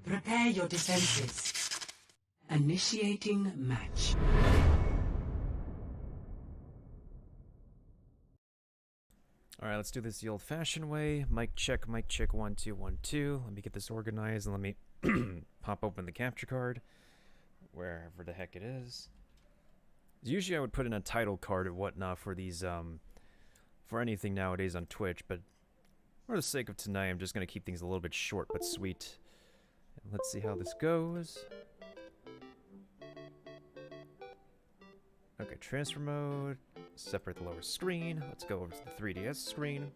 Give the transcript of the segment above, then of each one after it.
Prepare your defenses. Initiating match. Alright, let's do this the old-fashioned way. Mic check, 1 2 1 2. Let me get this organized and let me pop open the capture card, wherever the heck it is. Usually I would put in a title card or whatnot for these, for anything nowadays on Twitch, but for the sake of tonight, I'm just going to keep things a little bit short but sweet. And let's see how this goes. Okay, transfer mode. Separate the lower screen. Let's go over to the 3DS screen.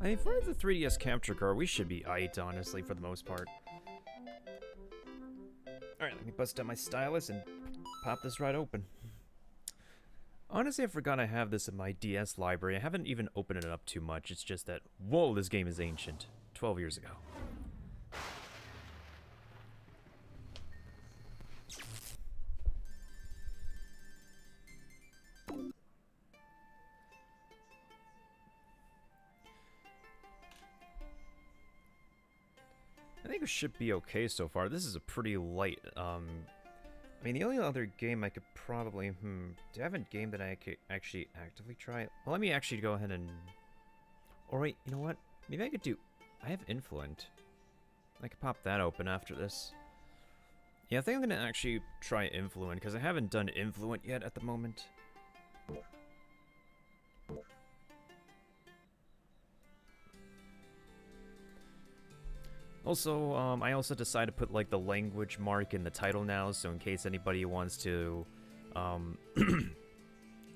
I mean, for the 3DS capture card, we should be aight, honestly, for the most part. Alright, let me bust out my stylus and pop this right open. Honestly, I forgot I have this in my DS library. I haven't even opened it up too much. It's just that, whoa, this game is ancient. 12 years ago. I think it should be okay so far. This is a pretty light, I mean, the only other game I could probably, do I have a game that I could actually actively try? Well, let me actually go ahead and, or wait, you know what? Maybe I could do, I have Influent. I could pop that open after this. Yeah, I think I'm gonna actually try Influent, because I haven't done Influent yet at the moment. Also, I also decided to put, like, the language mark in the title now, so in case anybody wants to,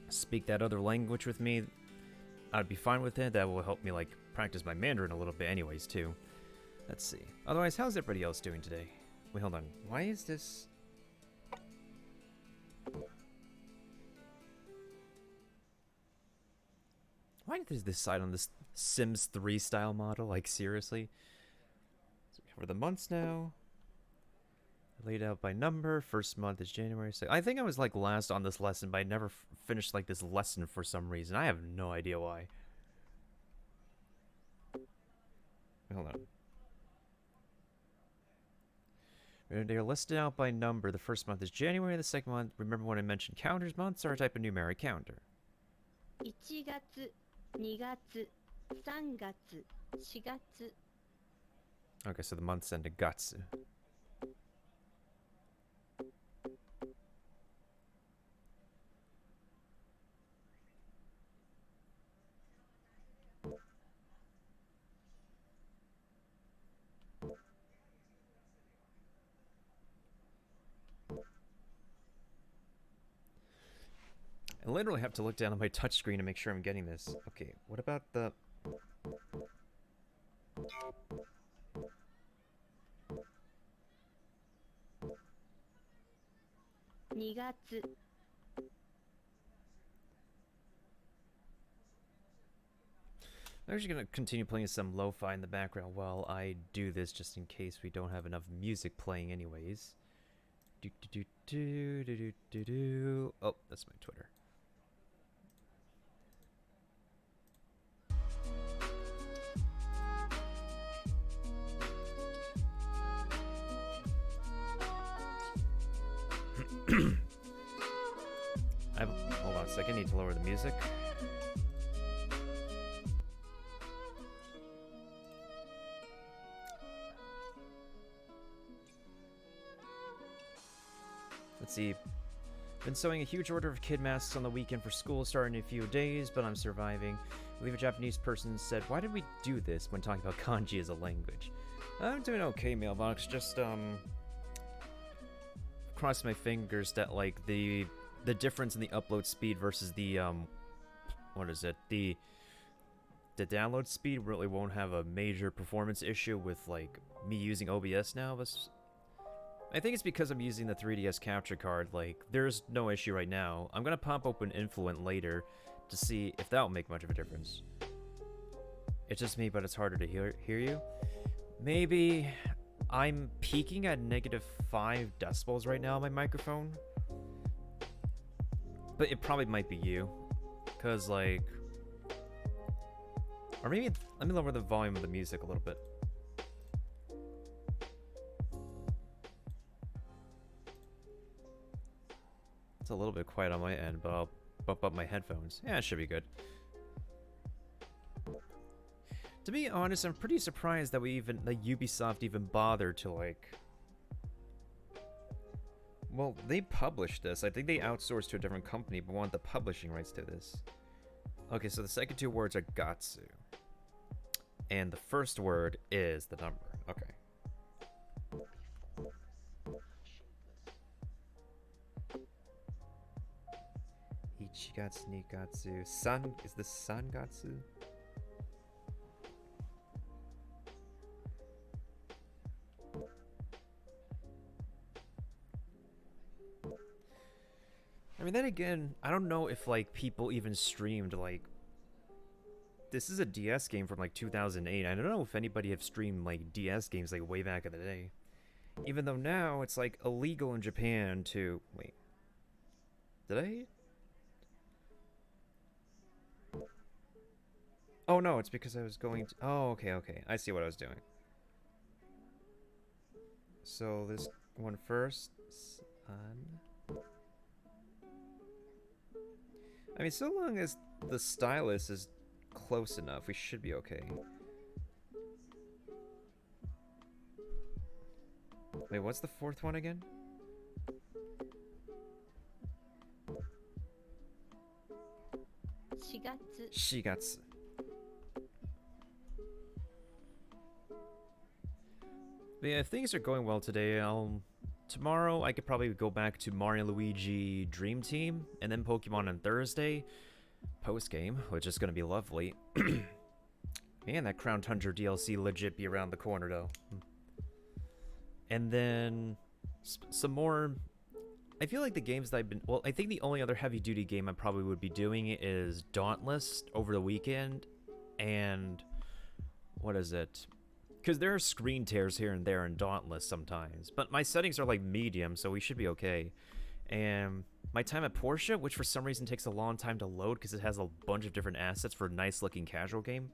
speak that other language with me, I'd be fine with it. That will help me, like, practice my Mandarin a little bit anyways, too. Let's see. Otherwise, how's everybody else doing today? Wait, hold on. Why is this... Why is this side on this Sims 3 style model? Like, seriously? So we cover the months now. Laid out by number. First month is January 2nd. I think I was like last on this lesson, but I never finished like this lesson for some reason. I have no idea why. Hold on. They're listed out by number. The first month is January. The second month, remember when I mentioned counters? Months are a type of numeric counter. 1月、2月、3月、4月。 Okay, so the months end in gatsu. I literally have to look down on my touchscreen to make sure I'm getting this. Okay, what about the... I'm actually going to continue playing some lo-fi in the background while I do this, just in case we don't have enough music playing anyways. Do do do do do do do do. Oh, that's my Twitter. Hold on a second, I need to lower the music. Let's see. Been sewing a huge order of kid masks on the weekend for school starting in a few days, but I'm surviving. I believe a Japanese person said, "Why did we do this?" when talking about kanji as a language. I'm doing okay, Mailbox. Just, cross my fingers that, like, the difference in the upload speed versus the, what is it? The download speed really won't have a major performance issue with, like, me using OBS now, but... I think it's because I'm using the 3DS capture card, like, there's no issue right now. I'm gonna pop open Influent later to see if that'll make much of a difference. It's just me, but it's harder to hear you. Maybe I'm peaking at -5 decibels right now on my microphone. But it probably might be you. Because, like... Or maybe let me lower the volume of the music a little bit. It's a little bit quiet on my end, but I'll bump up my headphones. Yeah, it should be good. To be honest, I'm pretty surprised that Ubisoft even bothered to like... Well, they published this. I think they outsourced to a different company, but want the publishing rights to this. Okay, so the second two words are gatsu. And the first word is the number. Okay. Ichigatsu, nigatsu. San, is this sangatsu? I mean, then again, I don't know if like people even streamed like... This is a DS game from like 2008. I don't know if anybody have streamed like DS games like way back in the day. Even though now it's like illegal in Japan to... Wait. Did I? Oh no, it's because I was going to... Oh, okay, okay. I see what I was doing. So this one first. I mean, so long as the stylus is close enough, we should be okay. Wait, what's the fourth one again? Shigatsu. But yeah, if things are going well today, tomorrow I could probably go back to Mario & Luigi Dream Team, and then Pokemon on Thursday, post-game, which is going to be lovely. Man, that Crown Tundra DLC legit be around the corner, though. And then some more... I feel like the games that I've been... Well, I think the only other heavy-duty game I probably would be doing is Dauntless over the weekend, and... What is it? Because there are screen tears here and there in Dauntless sometimes. But my settings are like medium, so we should be okay. And my time at Porsche, which for some reason takes a long time to load because it has a bunch of different assets for a nice-looking casual game.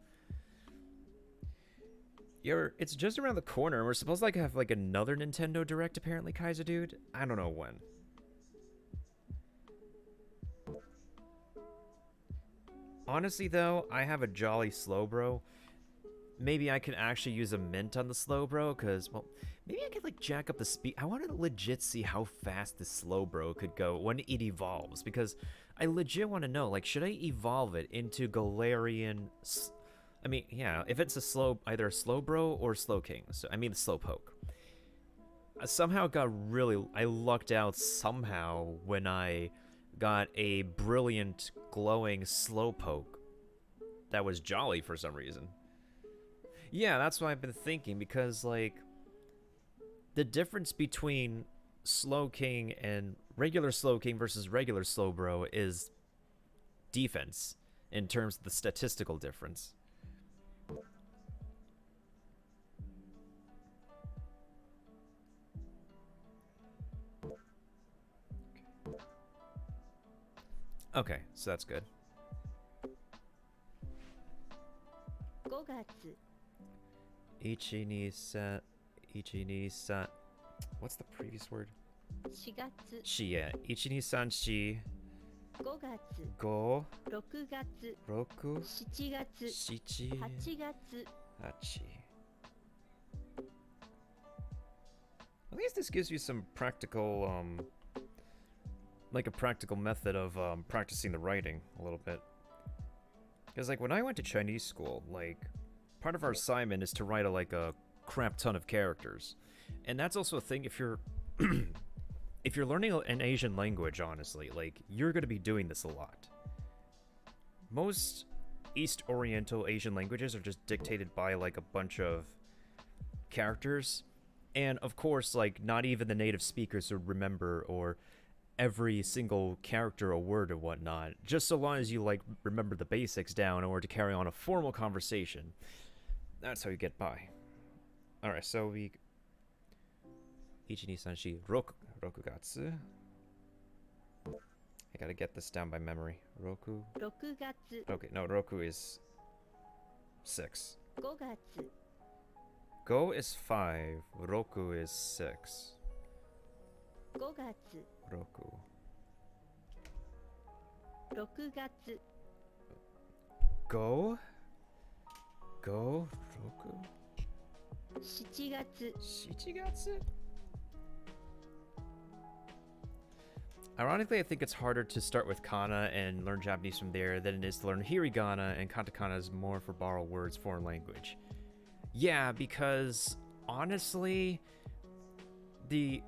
It's just around the corner. We're supposed to like have like another Nintendo Direct apparently, Kaiser Dude. I don't know when. Honestly though, I have a jolly Slowbro. Maybe I can actually use a mint on the Slowbro, because, well, maybe I could, like, jack up the speed. I wanted to legit see how fast the Slowbro could go when it evolves, because I legit want to know, like, should I evolve it into Galarian... I mean, yeah, if it's either a Slowbro or Slowking. So, I mean, the Slowpoke. I somehow I lucked out somehow when I got a brilliant, glowing Slowpoke that was jolly for some reason. Yeah, that's what I've been thinking, because, like, the difference between Slowking and regular Slowking versus regular Slowbro is defense, in terms of the statistical difference. Okay, so that's good. 5月 Ichinisa. What's the previous word? 4月 Shi, yeah. Ichinisan shi. 5月 Go. 6月 Roku. 7月 Shichi. 8月 Hachi. At least this gives you some practical, like a practical method of practicing the writing a little bit. Because, like, when I went to Chinese school, like, part of our assignment is to write a crap ton of characters. And that's also a thing if you're if you're learning an Asian language, honestly, like, you're going to be doing this a lot. Most East Oriental Asian languages are just dictated by, like, a bunch of characters. And, of course, like, not even the native speakers would remember or every single character or word or whatnot, just so long as you, like, remember the basics down in order to carry on a formal conversation. That's how you get by. Alright, so we... Ichinisanshi Rokugatsu. I gotta get this down by memory. Roku... 6月 Okay, no, Roku is... 6. 5月 Go is 5. Roku is 6. 5月 Roku. 6月 Go? Go? Roku? 7月 Shichigatsu? Ironically, I think it's harder to start with kana and learn Japanese from there than it is to learn hiragana, and katakana is more for borrowed words, foreign language. Yeah, because honestly, it's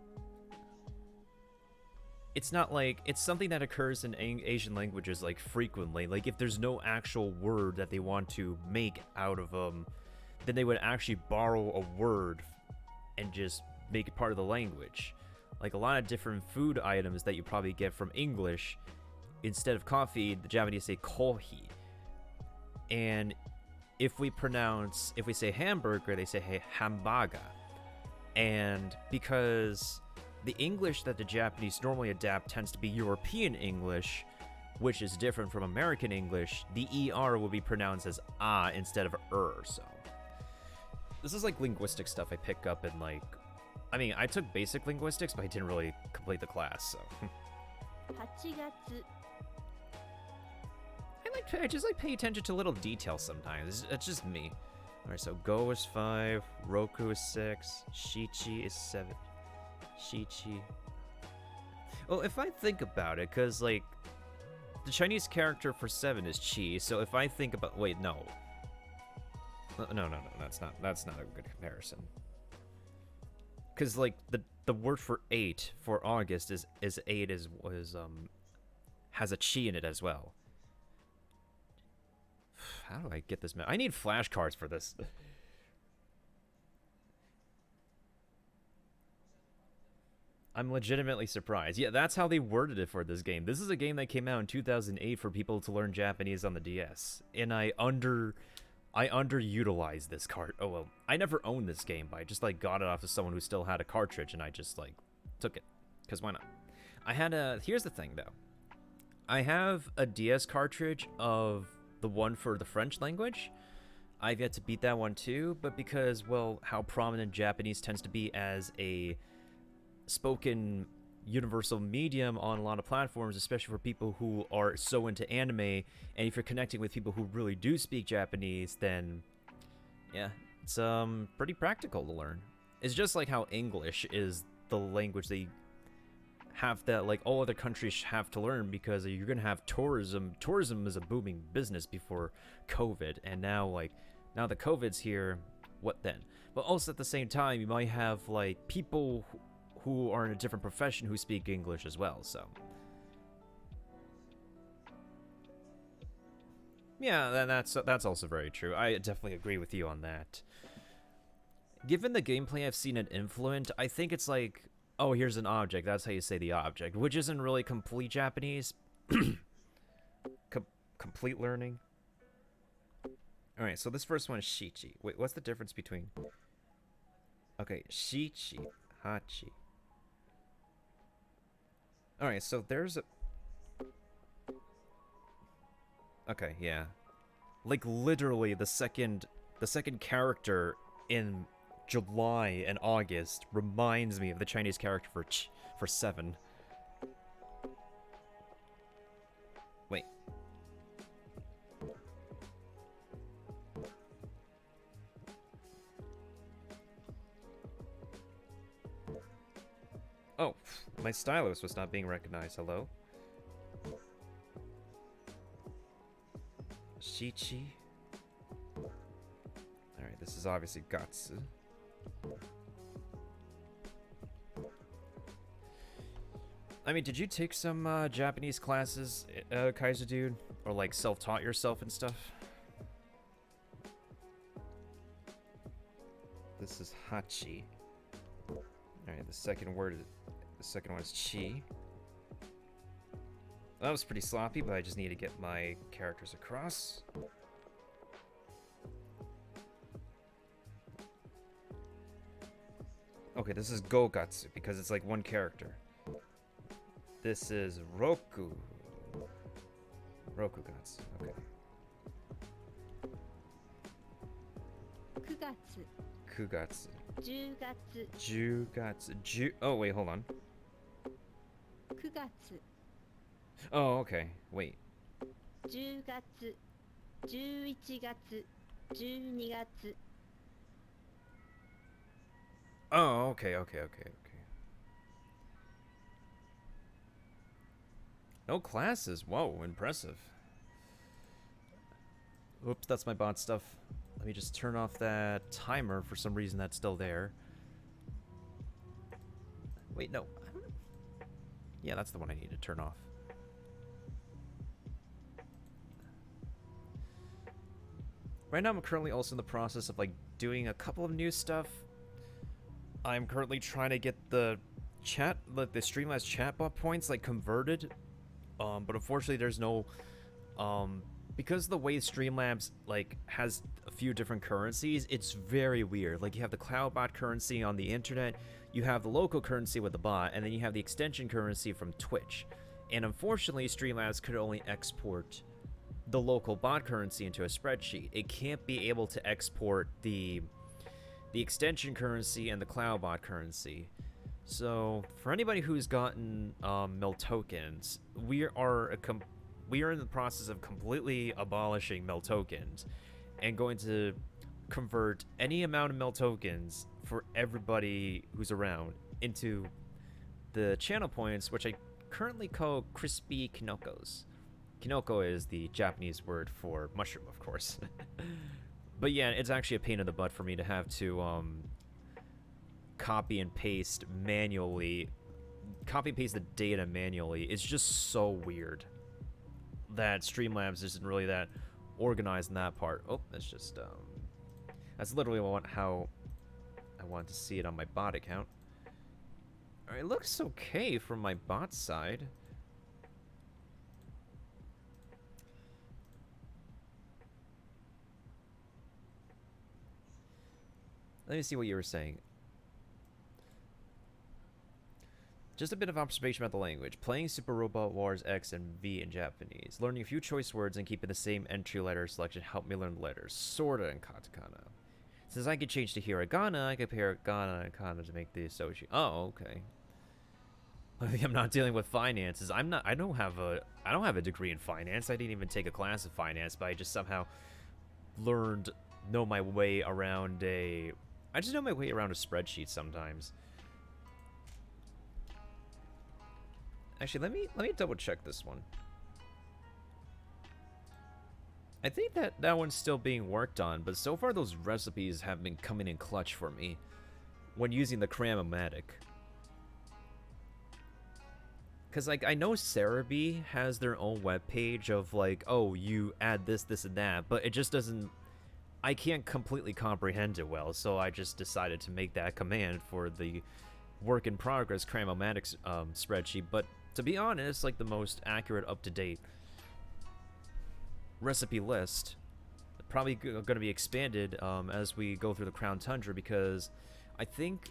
not like it's something that occurs in Asian languages like frequently. Like if there's no actual word that they want to make out of them, then they would actually borrow a word and just make it part of the language. Like a lot of different food items that you probably get from English, instead of coffee, the Japanese say kohi. And if we say hamburger, they say hey, hamburger. And because the English that the Japanese normally adapt tends to be European English, which is different from American English, the ER will be pronounced as ah instead of so. This is like linguistic stuff I pick up in I took basic linguistics, but I didn't really complete the class, so. 8月 I just pay attention to little details sometimes. It's just me. Alright, so Go is 5, Roku is 6, Shichi is 7. Shichi. Well, if I think about it, because, the Chinese character for 7 is Chi, so if I think about... Wait, no. No, that's not a good comparison. Because, the word for 8 for August is 8 has a Chi in it as well. How do I get this? I need flashcards for this. I'm legitimately surprised. Yeah, that's how they worded it for this game. This is a game that came out in 2008 for people to learn Japanese on the DS, and I underutilized this card. Oh well, I never owned this game, but I just got it off of someone who still had a cartridge, and I just took it, cause why not? Here's the thing though, I have a DS cartridge of the one for the French language. I've yet to beat that one too, but because, well, how prominent Japanese tends to be as a spoken universal medium on a lot of platforms, especially for people who are so into anime, and if you're connecting with people who really do speak Japanese, then yeah, it's pretty practical to learn. It's just like how English is the language they have that all other countries have to learn, because you're gonna have tourism. Tourism is a booming business before COVID, and now now that COVID's here, what then? But also at the same time, you might have people who are in a different profession who speak English as well, so. Yeah, that's also very true. I definitely agree with you on that. Given the gameplay I've seen in Influent, I think it's oh, here's an object, that's how you say the object, which isn't really complete Japanese. Complete learning. Alright, so this first one is Shichi. Wait, what's the difference between... Okay, Shichi, Hachi. Alright, so there's a... Okay, yeah. Literally, the second character in July and August reminds me of the Chinese character for 7. Wait. Oh, my stylus was not being recognized. Hello? Shichi. Alright, this is obviously Gatsu. I mean, did you take some Japanese classes, Kaiser dude? Or self-taught yourself and stuff? This is Hachi. Alright, the second one is Chi. That was pretty sloppy, but I just need to get my characters across. Okay, this is Gogatsu, because it's one character. This is Roku. Rokugatsu, okay. 月 Kugatsu. 10月 Jugatsu. Oh, wait, hold on. 9月 Oh, okay. Wait. 10月11月12月 Oh, okay. No classes. Whoa, impressive. Oops, that's my bot stuff. Let me just turn off that timer. For some reason, that's still there. Wait, no. Yeah, that's the one I need to turn off. Right now, I'm currently also in the process of, like, doing a couple of new stuff. I'm currently trying to get the chat, like, the Streamlabs chatbot points, like, converted. But unfortunately, there's no, because the way Streamlabs, like, has a few different currencies, it's very weird. Like, you have the cloudbot currency on the internet, you have the local currency with the bot, and then you have the extension currency from Twitch. And unfortunately, Streamlabs could only export the local bot currency into a spreadsheet. It can't be able to export the extension currency and the cloudbot currency. So, for anybody who's gotten mill tokens, we are in the process of completely abolishing mill tokens and going to convert any amount of mill tokens for everybody who's around into the channel points, which I currently call crispy kinokos. Kinoko is the Japanese word for mushroom, of course. But yeah, it's actually a pain in the butt for me to have to copy and paste the data manually. It's just so weird that Streamlabs isn't really that organized in that part. Oh, that's just that's literally how I want to see it on my bot account. Alright, it looks okay from my bot side. Let me see what you were saying. Just a bit of observation about the language. Playing Super Robot Wars X and V in Japanese. Learning a few choice words and keeping the same entry letter selection helped me learn the letters. Sorta and katakana. Since I could change to hiragana, I could pair gana and kana to make the associate. Oh, okay. I think I'm not dealing with finances. I don't have a degree in finance. I didn't even take a class of finance, but I just somehow know my way around a spreadsheet sometimes. Actually, let me double check this one. I think that one's still being worked on, but so far those recipes have been coming in clutch for me when using the Cramomatic. Cause like I know Cerebi has their own webpage of like, oh, you add this, this, and that, but it just doesn't. I can't completely comprehend it well, so I just decided to make that command for the work in progress Cramomatic spreadsheet. But to be honest, like the most accurate, up to date recipe list, probably going to be expanded as we go through the Crown Tundra, because I think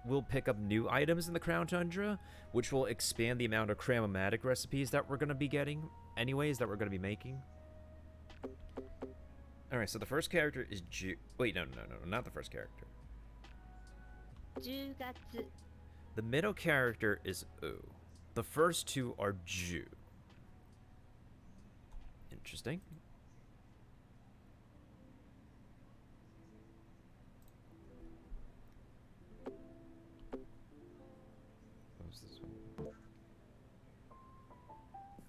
we'll pick up new items in the Crown Tundra, which will expand the amount of Cramomatic recipes that we're going to be getting, anyways, that we're going to be making. Alright, so the first character is Ju. Wait, no, not the first character. 10月 The middle character is U. The first two are Ju. Interesting. What was this one?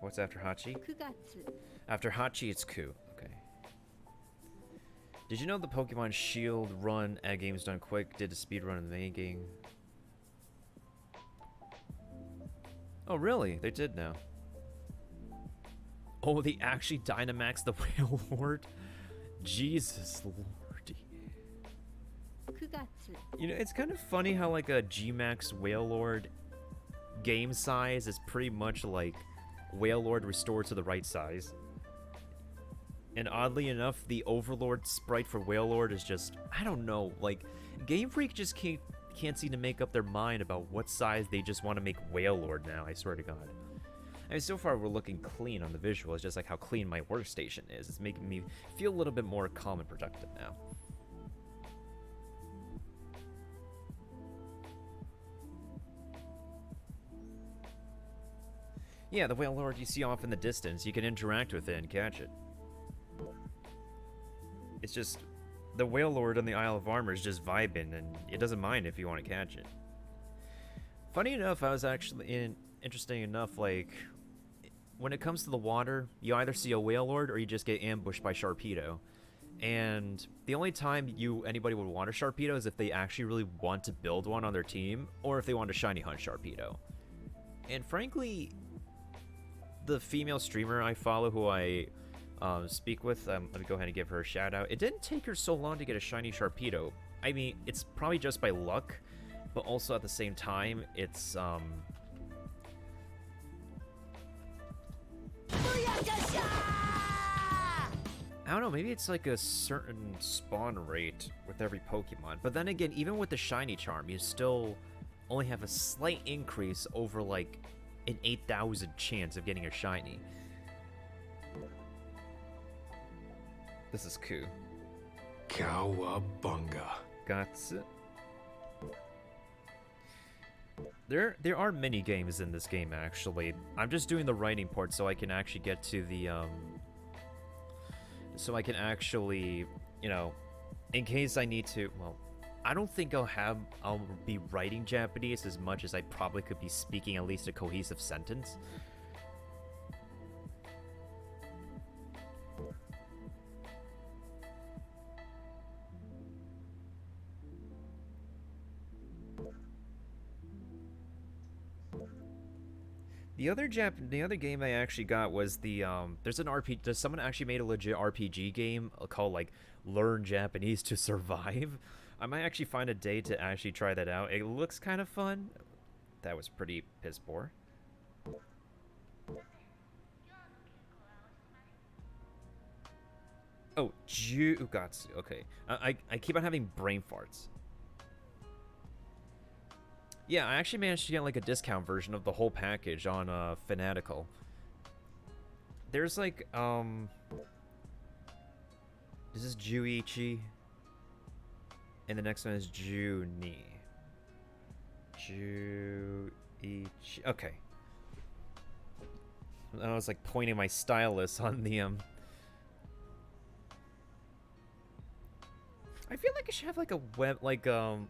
What's after Hachi? 9月 After Hachi, it's Ku. Okay. Did you know the Pokemon Shield run at Games Done Quick did a speed run in the main game? Oh, really? They did now. Oh, they actually Dynamaxed the Whale Lord? Jesus lordy. 9月 You know, it's kind of funny how, like, a G-Max Whale Lord game size is pretty much like Whale Lord restored to the right size. And oddly enough, the Overlord sprite for Whale Lord is just, I don't know, like, Game Freak just can't seem to make up their mind about what size they just want to make Whale Lord now, I swear to God. I mean, so far we're looking clean on the visuals, just like how clean my workstation is. It's making me feel a little bit more calm and productive now. Yeah, the whale lord you see off in the distance, you can interact with it and catch it. It's just, the whale lord on the Isle of Armor is just vibing, and it doesn't mind if you want to catch it. Funny enough, I was actually interesting enough, like, when it comes to the water, you either see a whale lord or you just get ambushed by Sharpedo. And the only time anybody would want a Sharpedo is if they actually really want to build one on their team, or if they want to shiny hunt Sharpedo. And frankly, the female streamer I follow, who I speak with, let me go ahead and give her a shout out. It didn't take her so long to get a shiny Sharpedo. I mean, it's probably just by luck, but also at the same time, it's I don't know, maybe it's like a certain spawn rate with every Pokemon. But then again, even with the shiny charm, you still only have a slight increase over like an 8,000 chance of getting a shiny. This is cool. Cowabunga. Gotcha. There are mini games in this game, actually. I'm just doing the writing part so I can actually get to the so I can actually, you know, in case I need to, well, I don't think I'll be writing Japanese as much as I probably could be speaking at least a cohesive sentence. The other game I actually got was the there's someone actually made a legit RPG game called like Learn Japanese to Survive. I might actually find a day to actually try that out. It looks kind of fun. That was pretty piss poor. Oh, Jugatsu. Okay. I keep on having brain farts. Yeah, I actually managed to get like a discount version of the whole package on Fanatical. There's like this is Juichi, and the next one is Juni. Juichi. Okay. I was like pointing my stylus on the I feel like I should have like a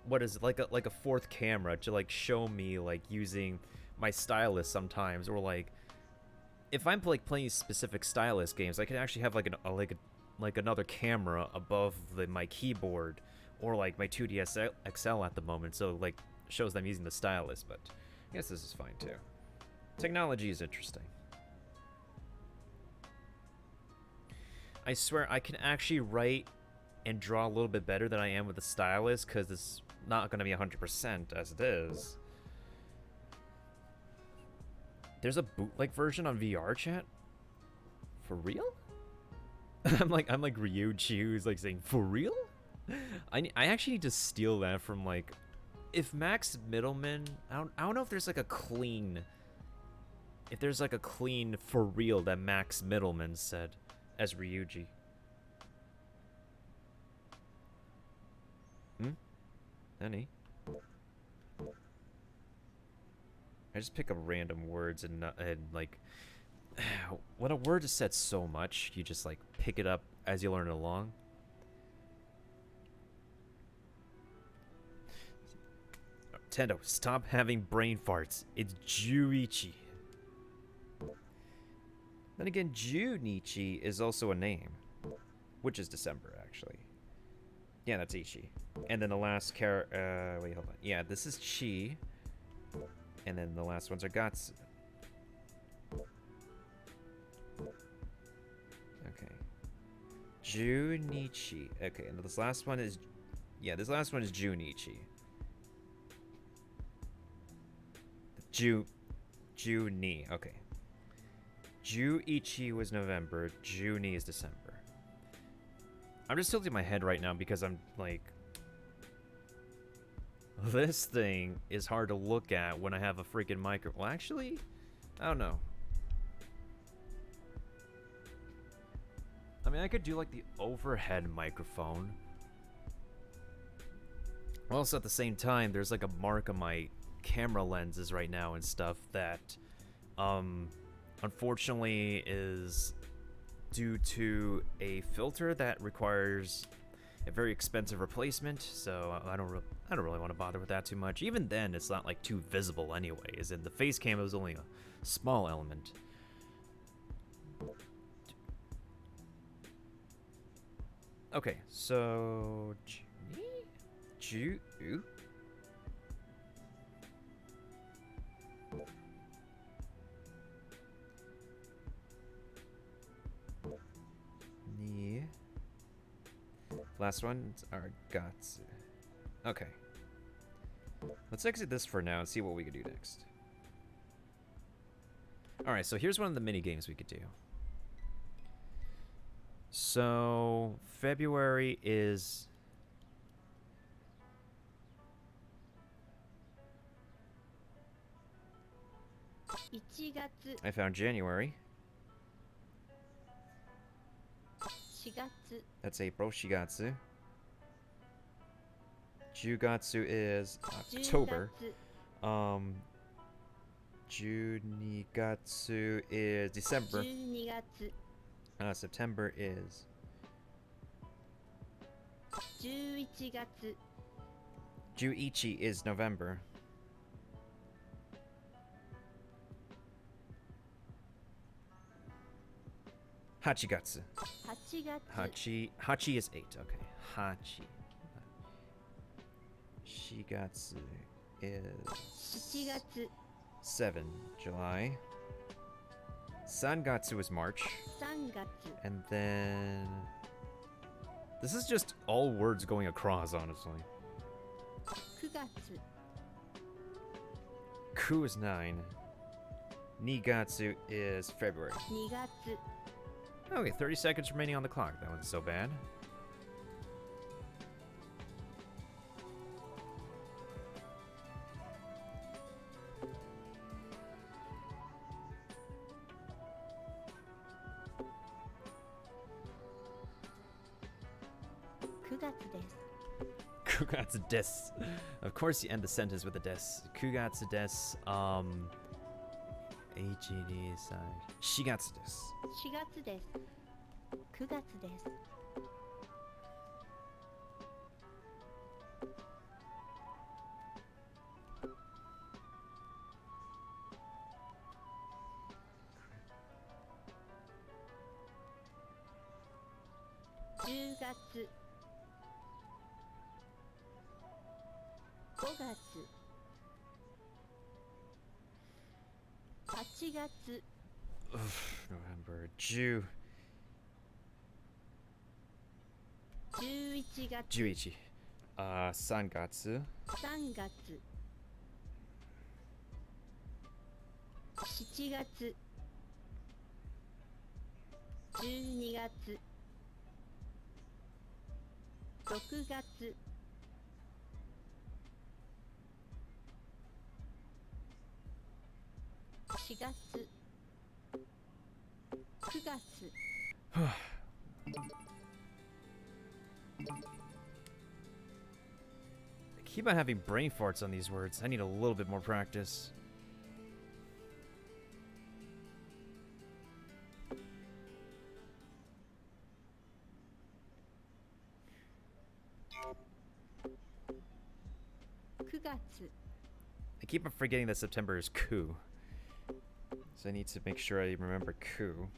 what is it, like a fourth camera to like show me like using my stylus sometimes, or like if I'm like playing specific stylus games, I can actually have like another camera above my keyboard or like my 2DS XL at the moment, so like shows them using the stylus. But I guess this is fine too. Technology is interesting. I swear I can actually write and draw a little bit better than I am with the stylus, because it's not going to be 100% as it is. There's a bootleg version on VR chat? For real? I'm like Ryuichi, who's like saying, for real? I actually need to steal that from like, if Max Middleman, I don't know if there's like a clean, for real that Max Middleman said as Ryuji. Any? I just pick up random words and like when a word is said so much, you just like pick it up as you learn it along. Tendo, stop having brain farts. It's Juichi. Then again, Junichi is also a name, which is December actually. Yeah, that's Ichi. And then the last wait, hold on. Yeah, this is Chi. And then the last ones are Gatsu. Okay. Junichi. Okay, and this last one is... Yeah, this last one is Junichi. Juni. Okay. Juichi was November. Juni is December. I'm just tilting my head right now because I'm like... This thing is hard to look at when I have a freaking micro... Well, actually, I don't know. I mean, I could do like the overhead microphone. Also, at the same time, there's like a mark on my camera lenses right now and stuff that, unfortunately, is due to a filter that requires a very expensive replacement. So I don't really want to bother with that too much. Even then, it's not like too visible anyway. As in the face cam is only a small element. Okay, so Ju. Ni. Last ones are Gatsu. Okay. Let's exit this for now and see what we can do next. Alright, so here's one of the mini games we could do. So, February is... I found January. 4月 That's April, Shigatsu. Jugatsu is October. 10 Junigatsu is December. 12月 September is 11月 Juichi is November. Hachigatsu. 8月 Hachi is 8. Okay. Hachi. Shigatsu is 7月 7. July. Sangatsu is March. 3月 And then... This is just all words going across, honestly. 9月 Ku is 9. Nigatsu is February. 2月 Okay, 30 seconds remaining on the clock. That wasn't so bad. Kugatsu des. Of course you end the sentence with a des. Kugatsu des. HED side. Shigatsu des. 4月です9月です10月5月8月 November. Ju. 11月 Juichi. Sangatsu. 3月7月12月6月4月9月 I keep on having brain farts on these words. I need a little bit more practice. I keep on forgetting that September is Ku. So I need to make sure I remember Ku.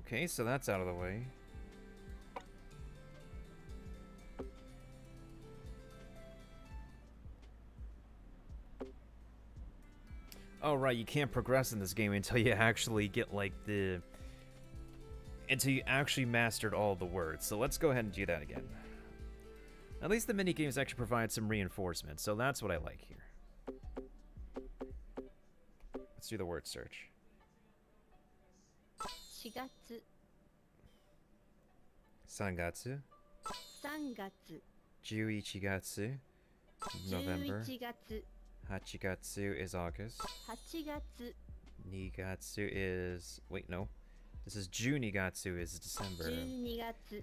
Okay, so that's out of the way. Oh, right, you can't progress in this game until you actually get, like, until you actually mastered all the words. So let's go ahead and do that again. At least the minigames actually provide some reinforcement, so that's what I like here. Let's do the word search. 4月 Sangatsu. 3月 Juichigatsu. November. 11月 Hachigatsu is August. 8月 Nigatsu is... Wait, no. This is Junigatsu is December. 12月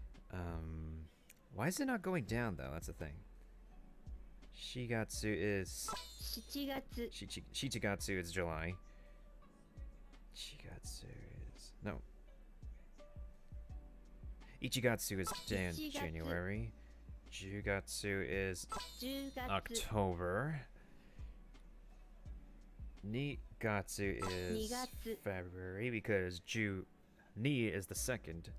Why is it not going down, though? That's the thing. Shigatsu is... 7月 Shichigatsu is July. Shigatsu is... No. Ichigatsu is Ichigatsu. January. Jugatsu is 10月 October. Nigatsu is 2月 February because Ni is the second.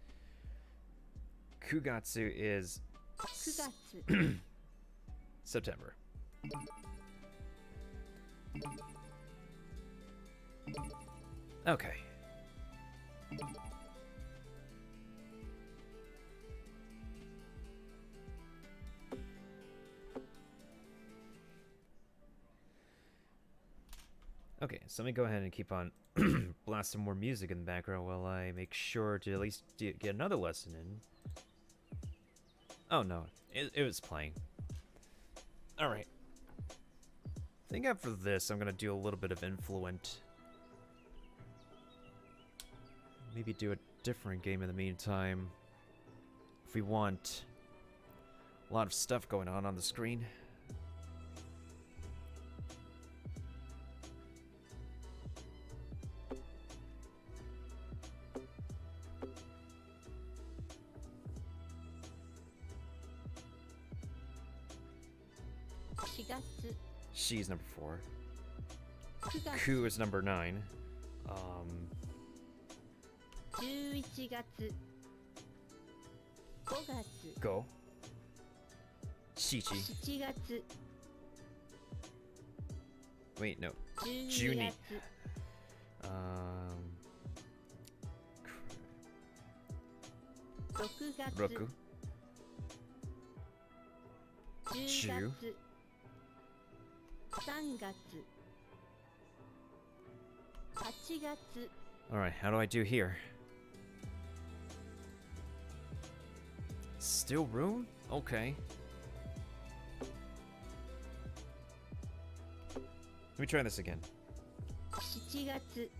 Kugatsu is 9月 September. Okay. Okay, so let me go ahead and keep on blast some more music in the background while I make sure to at least get another lesson in. Oh no, it was playing. Alright. I think after this, I'm gonna do a little bit of Influent. Maybe do a different game in the meantime. If we want a lot of stuff going on the screen. She's number 4. 9月 Ku is number 9. 11月5月 Go. Shichi. 7月 Wait, no. 12 Juni. 月 6月 Roku. 10月3月8月 Alright, how do I do here? Still rune? Okay. Let me try this again. 7月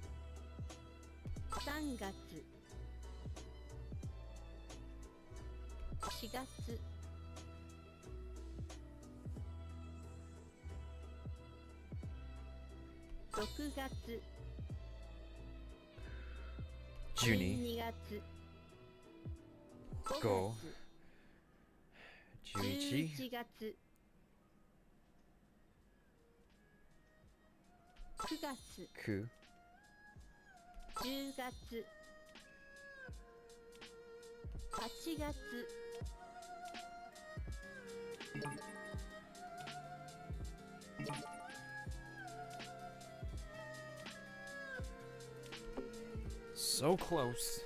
3月4月6月 Juni. 12月 Go. 5月 Juichi. 11月9月 Ku. 10月8月 So close.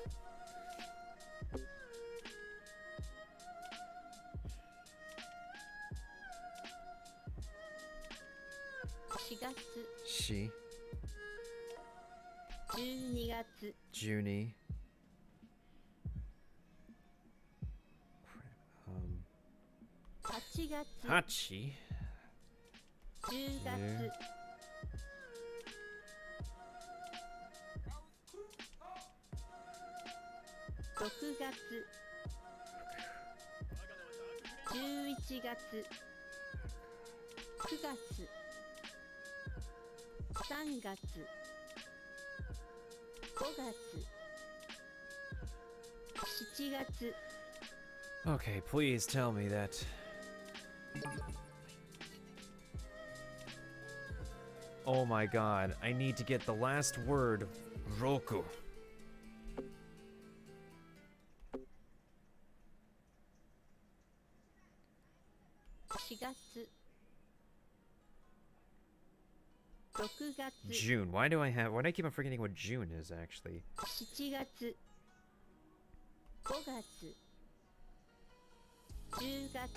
4月 She. 12月 Juni. 8月 Hachi. 10月 6月11月9月3月5月7月 Okay, please tell me that. Oh my god, I need to get the last word. Roku. 4月6月 June. Why do I keep on forgetting what June is actually? 7月5月10月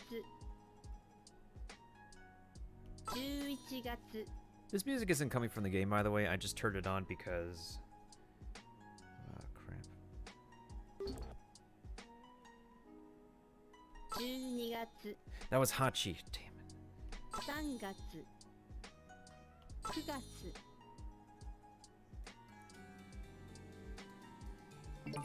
11月 This music isn't coming from the game, by the way. I just turned it on because... Oh, crap. 12月 That was Hachi. Damn it. 3月9月 10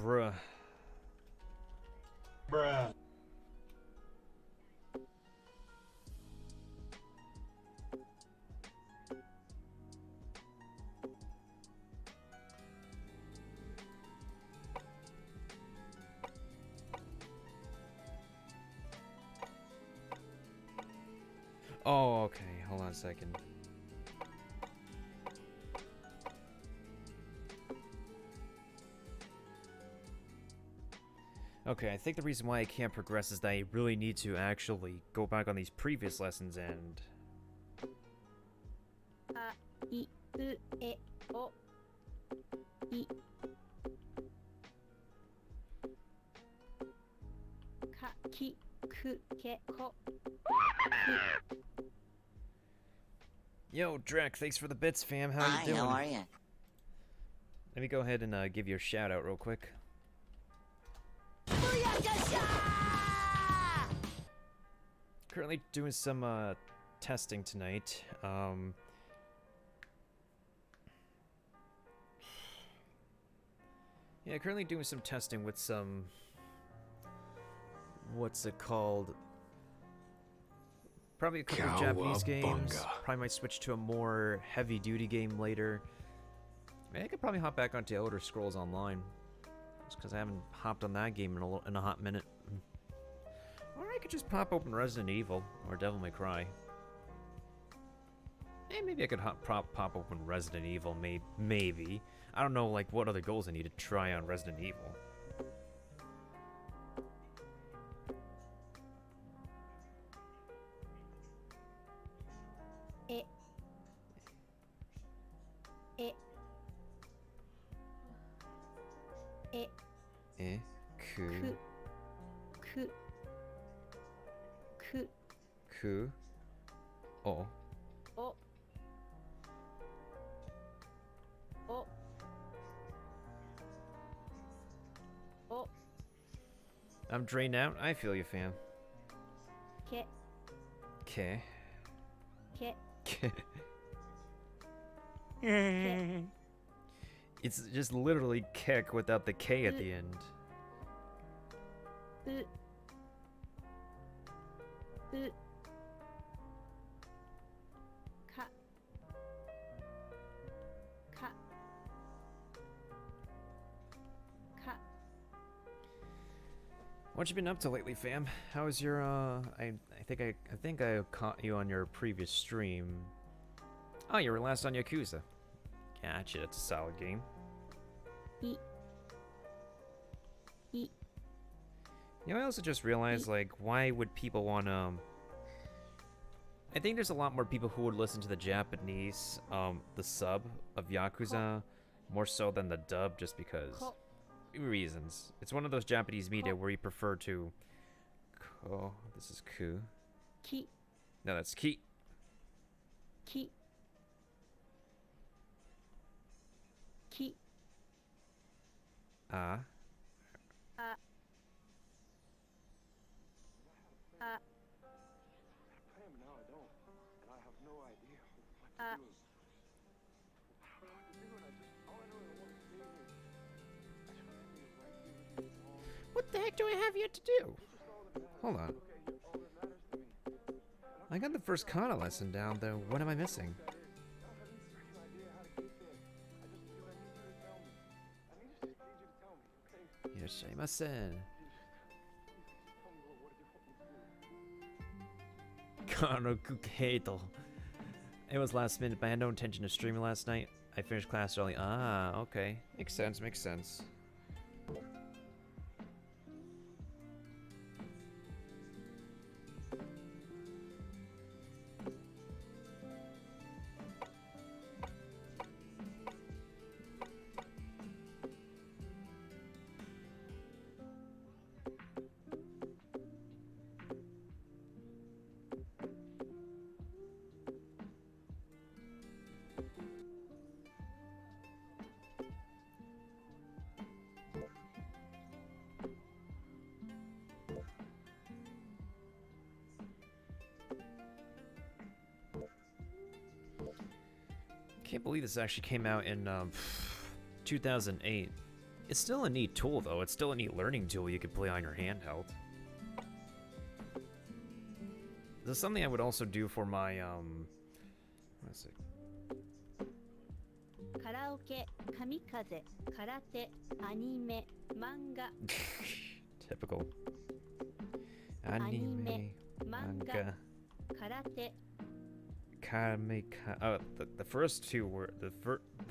Bruh. Bruh. Oh, okay. Hold on a second. Okay, I think the reason why I can't progress is that I really need to actually go back on these previous lessons and... あいうえおいかきくけこ Yo, Drek, thanks for the bits, fam. How Hi, you doing? how are you? Let me go ahead and give you a shout out real quick. Currently doing some testing tonight. Yeah, currently doing some testing with some... What's it called? Probably a couple of Japanese games. Probably might switch to a more heavy-duty game later. I could probably hop back onto Elder Scrolls Online. Just because I haven't hopped on that game in a hot minute. Or I could just pop open Resident Evil or Devil May Cry. Maybe I could pop open Resident Evil, maybe. I don't know, like, what other goals I need to try on Resident Evil. E E E Eh? Ku. Ku Ku Ku. Oh. O O O I'm drained out. I feel you, fam. Ke Okay. Ke It's just literally kick without the K at the end. U U Ka Ka Ka What you been up to lately, fam? How was your I think I caught you on your previous stream. Oh, you were last on Yakuza. Gotcha, that's a solid game. I I You know, I also just realized, like, why would people want to... I think there's a lot more people who would listen to the Japanese, the sub of Yakuza, more so than the dub, just because... Ko reasons. It's one of those Japanese media where you prefer to... Oh, this is ku. Ki No, that's ki. Ki Ki Ah. A A A What the heck do I have yet to do? Hold on. I got the first kata lesson down, though. What am I missing? Irashimasen. Kanoku Keito. It was last minute, but I had no intention of streaming last night. I finished class early. Ah, okay. Makes sense, makes sense. Can't believe this actually came out in 2008. It's still a neat tool, though. It's still a neat learning tool you could play on your handheld. This is something I would also do for my, what is it? カラオケ、神風、空手、アニメ、漫画、 Typical. アニメ、 Anime, 漫画、 manga, 空手、 oh, the first two were the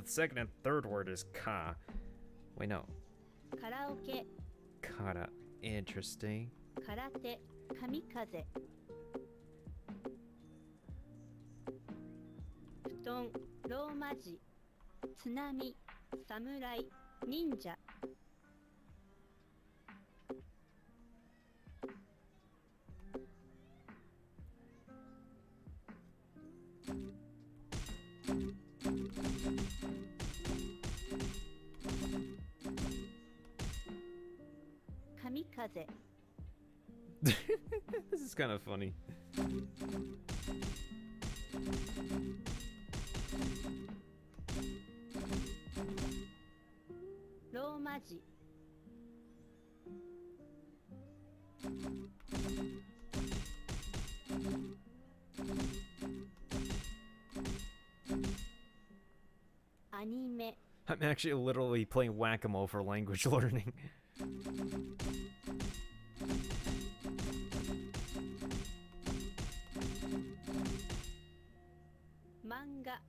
second and third word is ka. Wait, no. カラオケ、 Kara. Interesting. 空手、神風、布団、ローマ字、津波、侍、忍者、 神風、 This is kind of funny. ローマ字、 アニメ、 I'm actually literally playing whack-a-mole for language learning. 漫画、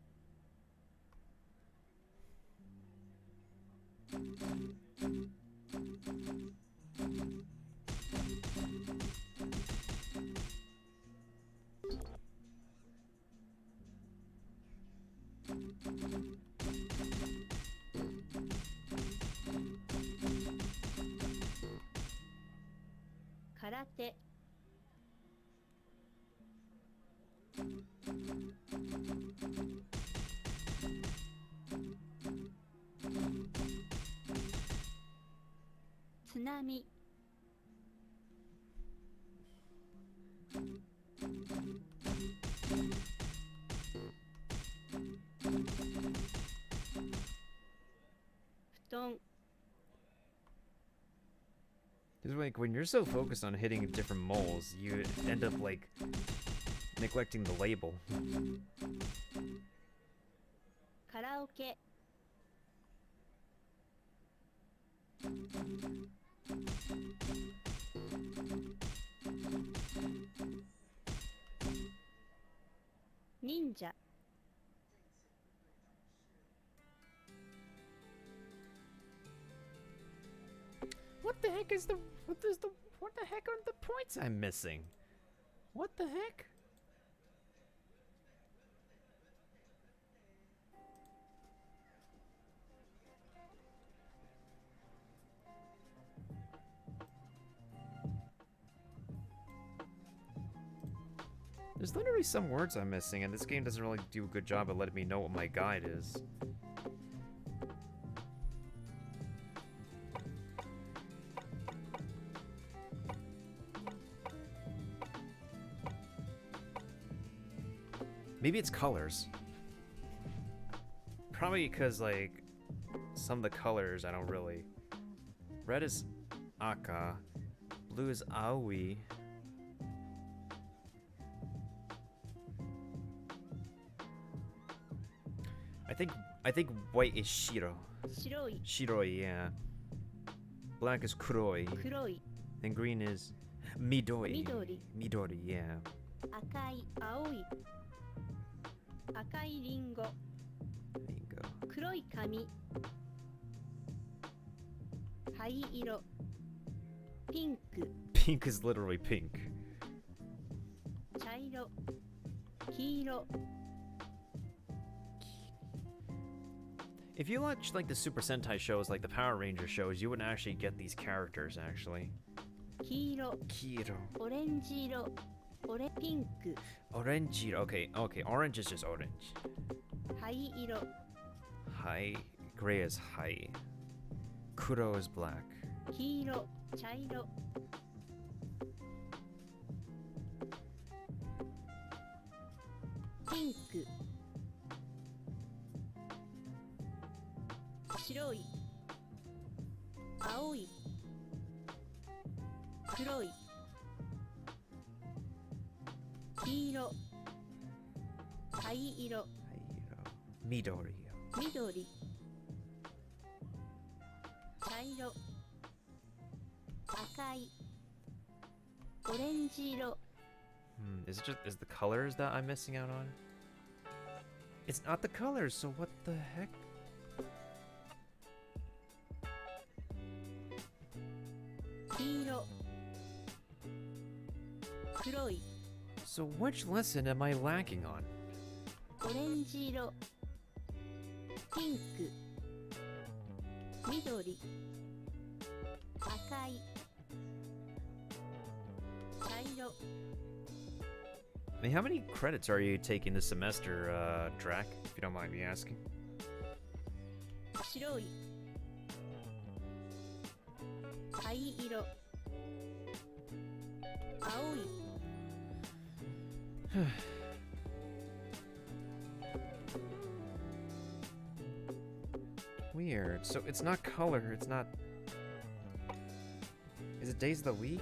空手、 津波、 布団、 Because like when you're so focused on hitting different moles, you end up like neglecting the label. カラオケ、 忍者、 What the heck are the points I'm missing? What the heck? There's literally some words I'm missing, and this game doesn't really do a good job of letting me know what my guide is. Maybe it's colors. Probably because, like, some of the colors I don't really... Red is Aka. Blue is Aoi. I think white is Shiro. 白い、 Shiroi, yeah. Black is Kuroi. 黒い、 And green is Midori. Midori. Midori, yeah. 赤い、青い、赤いリンゴ、 There you go. 黒い髪、灰色、ピンク、 Pink is literally pink. 茶色、黄色、 If you watch like the Super Sentai shows, like the Power Ranger shows, you wouldn't actually get these characters actually. 黄色、 Kiro. オレンジ色、ピンク、 Orange. Okay, okay. Orange is just orange. 灰色、 Hai. Gray is hai. Kuro is black. 黄色、茶色、ピンク、白い、青い黒い黄色灰色 Midori. 緑茶色赤いオレンジ色 Is it just the colors that I'm missing out on? It's not the colors, so what the heck? 黄色黒い So which lesson am I lacking on? オレンジ色ピンク緑赤い茶色 I mean, how many credits are you taking this semester, Drac, if you don't mind me asking? 白い灰色青い Weird. So it's not color, it's not... Is it days of the week?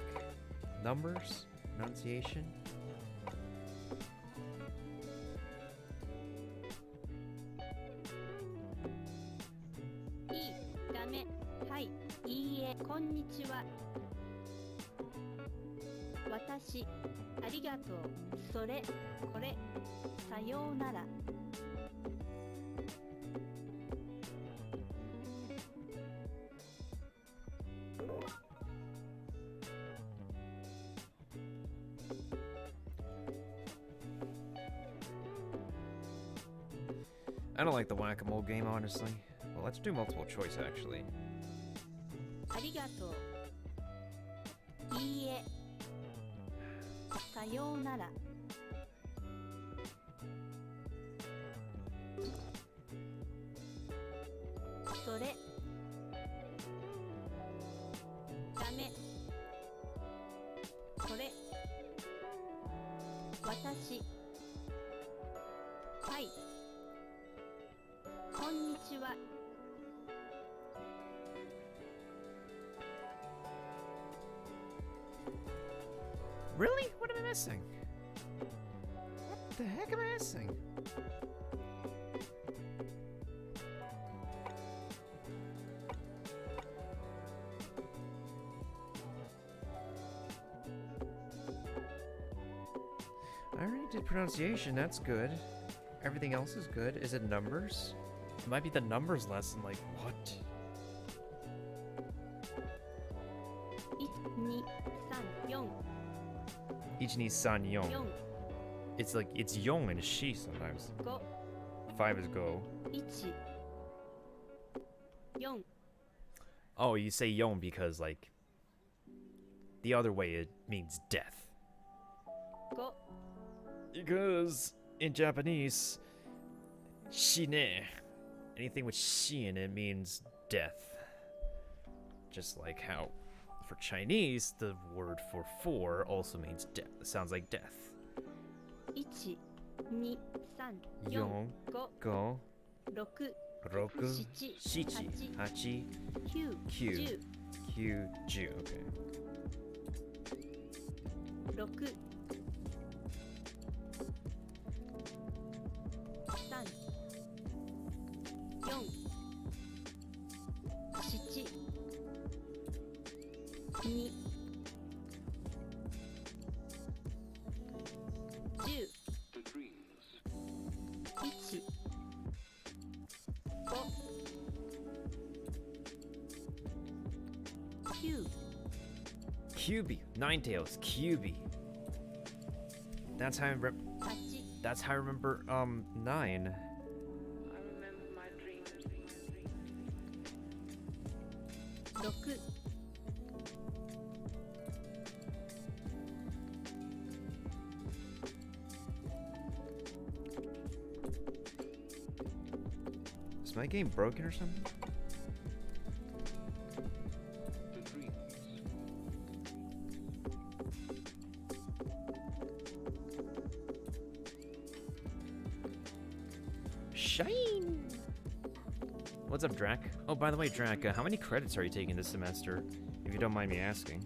Numbers? Pronunciation? いいダメはいいいえこんにちは私ありがとうそれこれさようなら I don't like the whack-a-mole game, honestly. Well, let's do multiple choice, actually. ありがとういいえさようならそれダメこれ私はいこんにちは Really? What am I missing? What the heck am I missing? I already did pronunciation, that's good. Everything else is good. Is it numbers? It might be the numbers lesson, like, what? 1,2,3,4 Ichini san yon. 4 It's like, it's yong and she sometimes. 5 5 is go. 1 4 Oh, you say yong because, like, the other way it means death. 5 Because in Japanese, shine, anything with shi in it means death. Just like how for Chinese, the word for 4 also means death. It sounds like death. 1 2 3 4 Yong, 5 go, 6 roku, 7 shichi, 8 hachi, 9 Q, 10 Q, ju. Okay. 6 3 4 7 2 10 1 5 9 QB, Ninetales, QB. That's how I 8 that's how I remember 9. I remember my dreams. 6 Is my game broken or something? Shine! What's up, Drac? Oh, by the way, Drac, how many credits are you taking this semester, if you don't mind me asking?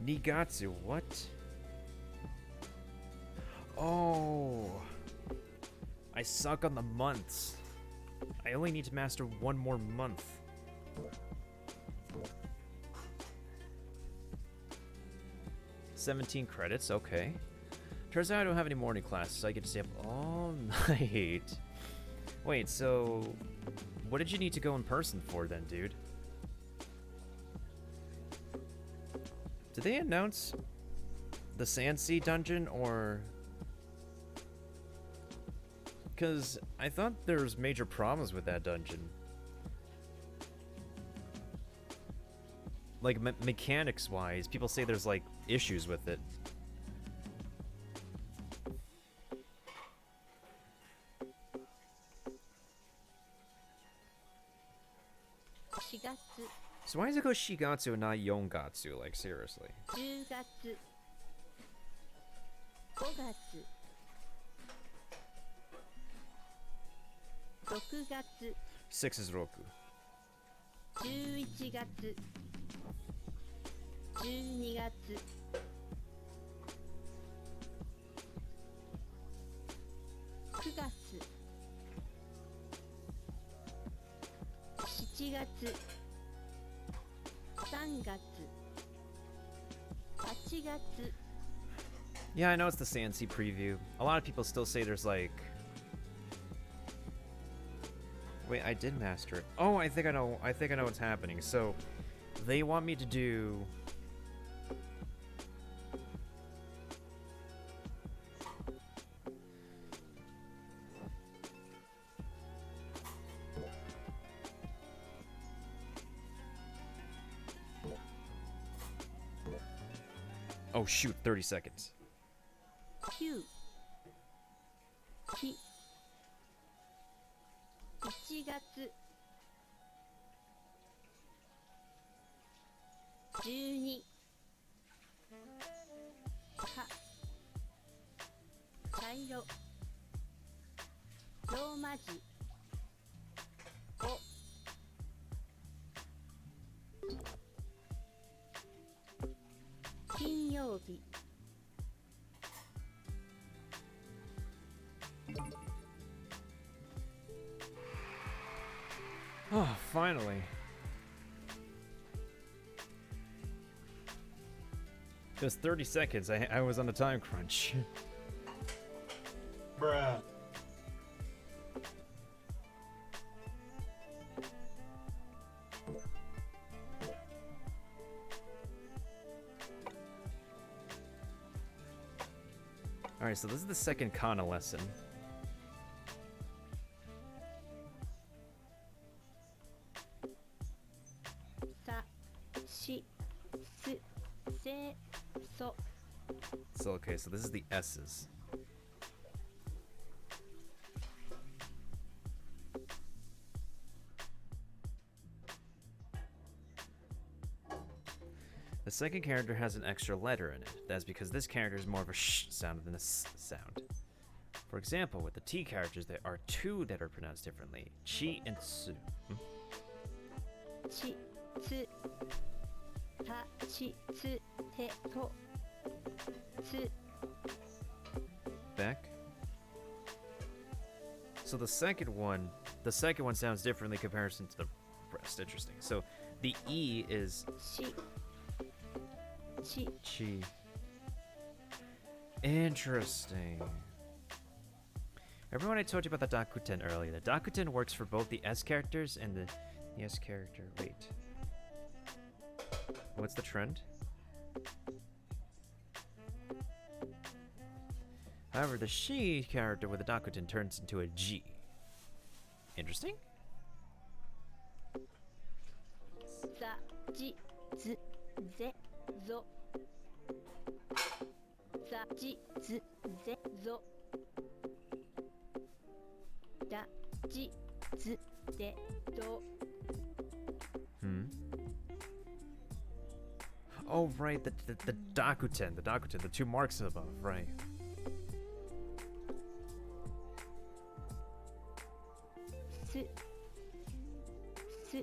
Nigatsu, what? Oh, I suck on the months. I only need to master one more month. $17 credits, okay. Turns out I don't have any morning classes, so I get to stay up all night. Wait, so what did you need to go in person for then, dude? Did they announce the Sand Sea dungeon, or... Because I thought there was major problems with that dungeon. Like, mechanics-wise, people say there's, like, issues with it. So why does it go Shigatsu and not Yongatsu? Like, seriously. 6 is Roku. 11月12月9月7月3月8月 Yeah, I know it's the Sand Sea preview. A lot of people still say there's like... Wait, I did master it. Oh, I think I know what's happening. So, they want me to do... Oh shoot, 30 seconds. 9日1月12か茶色ローマ字5金曜日 Oh, finally. Just 30 seconds. I was on a time crunch. Bruh. Alright, so this is the second kana lesson. So, okay, so this is the S's. The second character has an extra letter in it. That's because this character is more of a sh sound than a s sound. For example, with the T characters, there are two that are pronounced differently. Chi and Su. Chi, tsu, ta, chi, tsu, te, to, tsu. Back. So the second one sounds differently in comparison to the next. Interesting. So the E is しち chi. Interesting. Remember when I told you about the Dakuten earlier? The Dakuten works for both the S characters and the S character. Wait. What's the trend? However, the she character with the Dakuten turns into a G. Interesting. ざじずぜぞざじずぜぞだじずでど Oh, right, the Dakuten, the 2 marks above, right. すす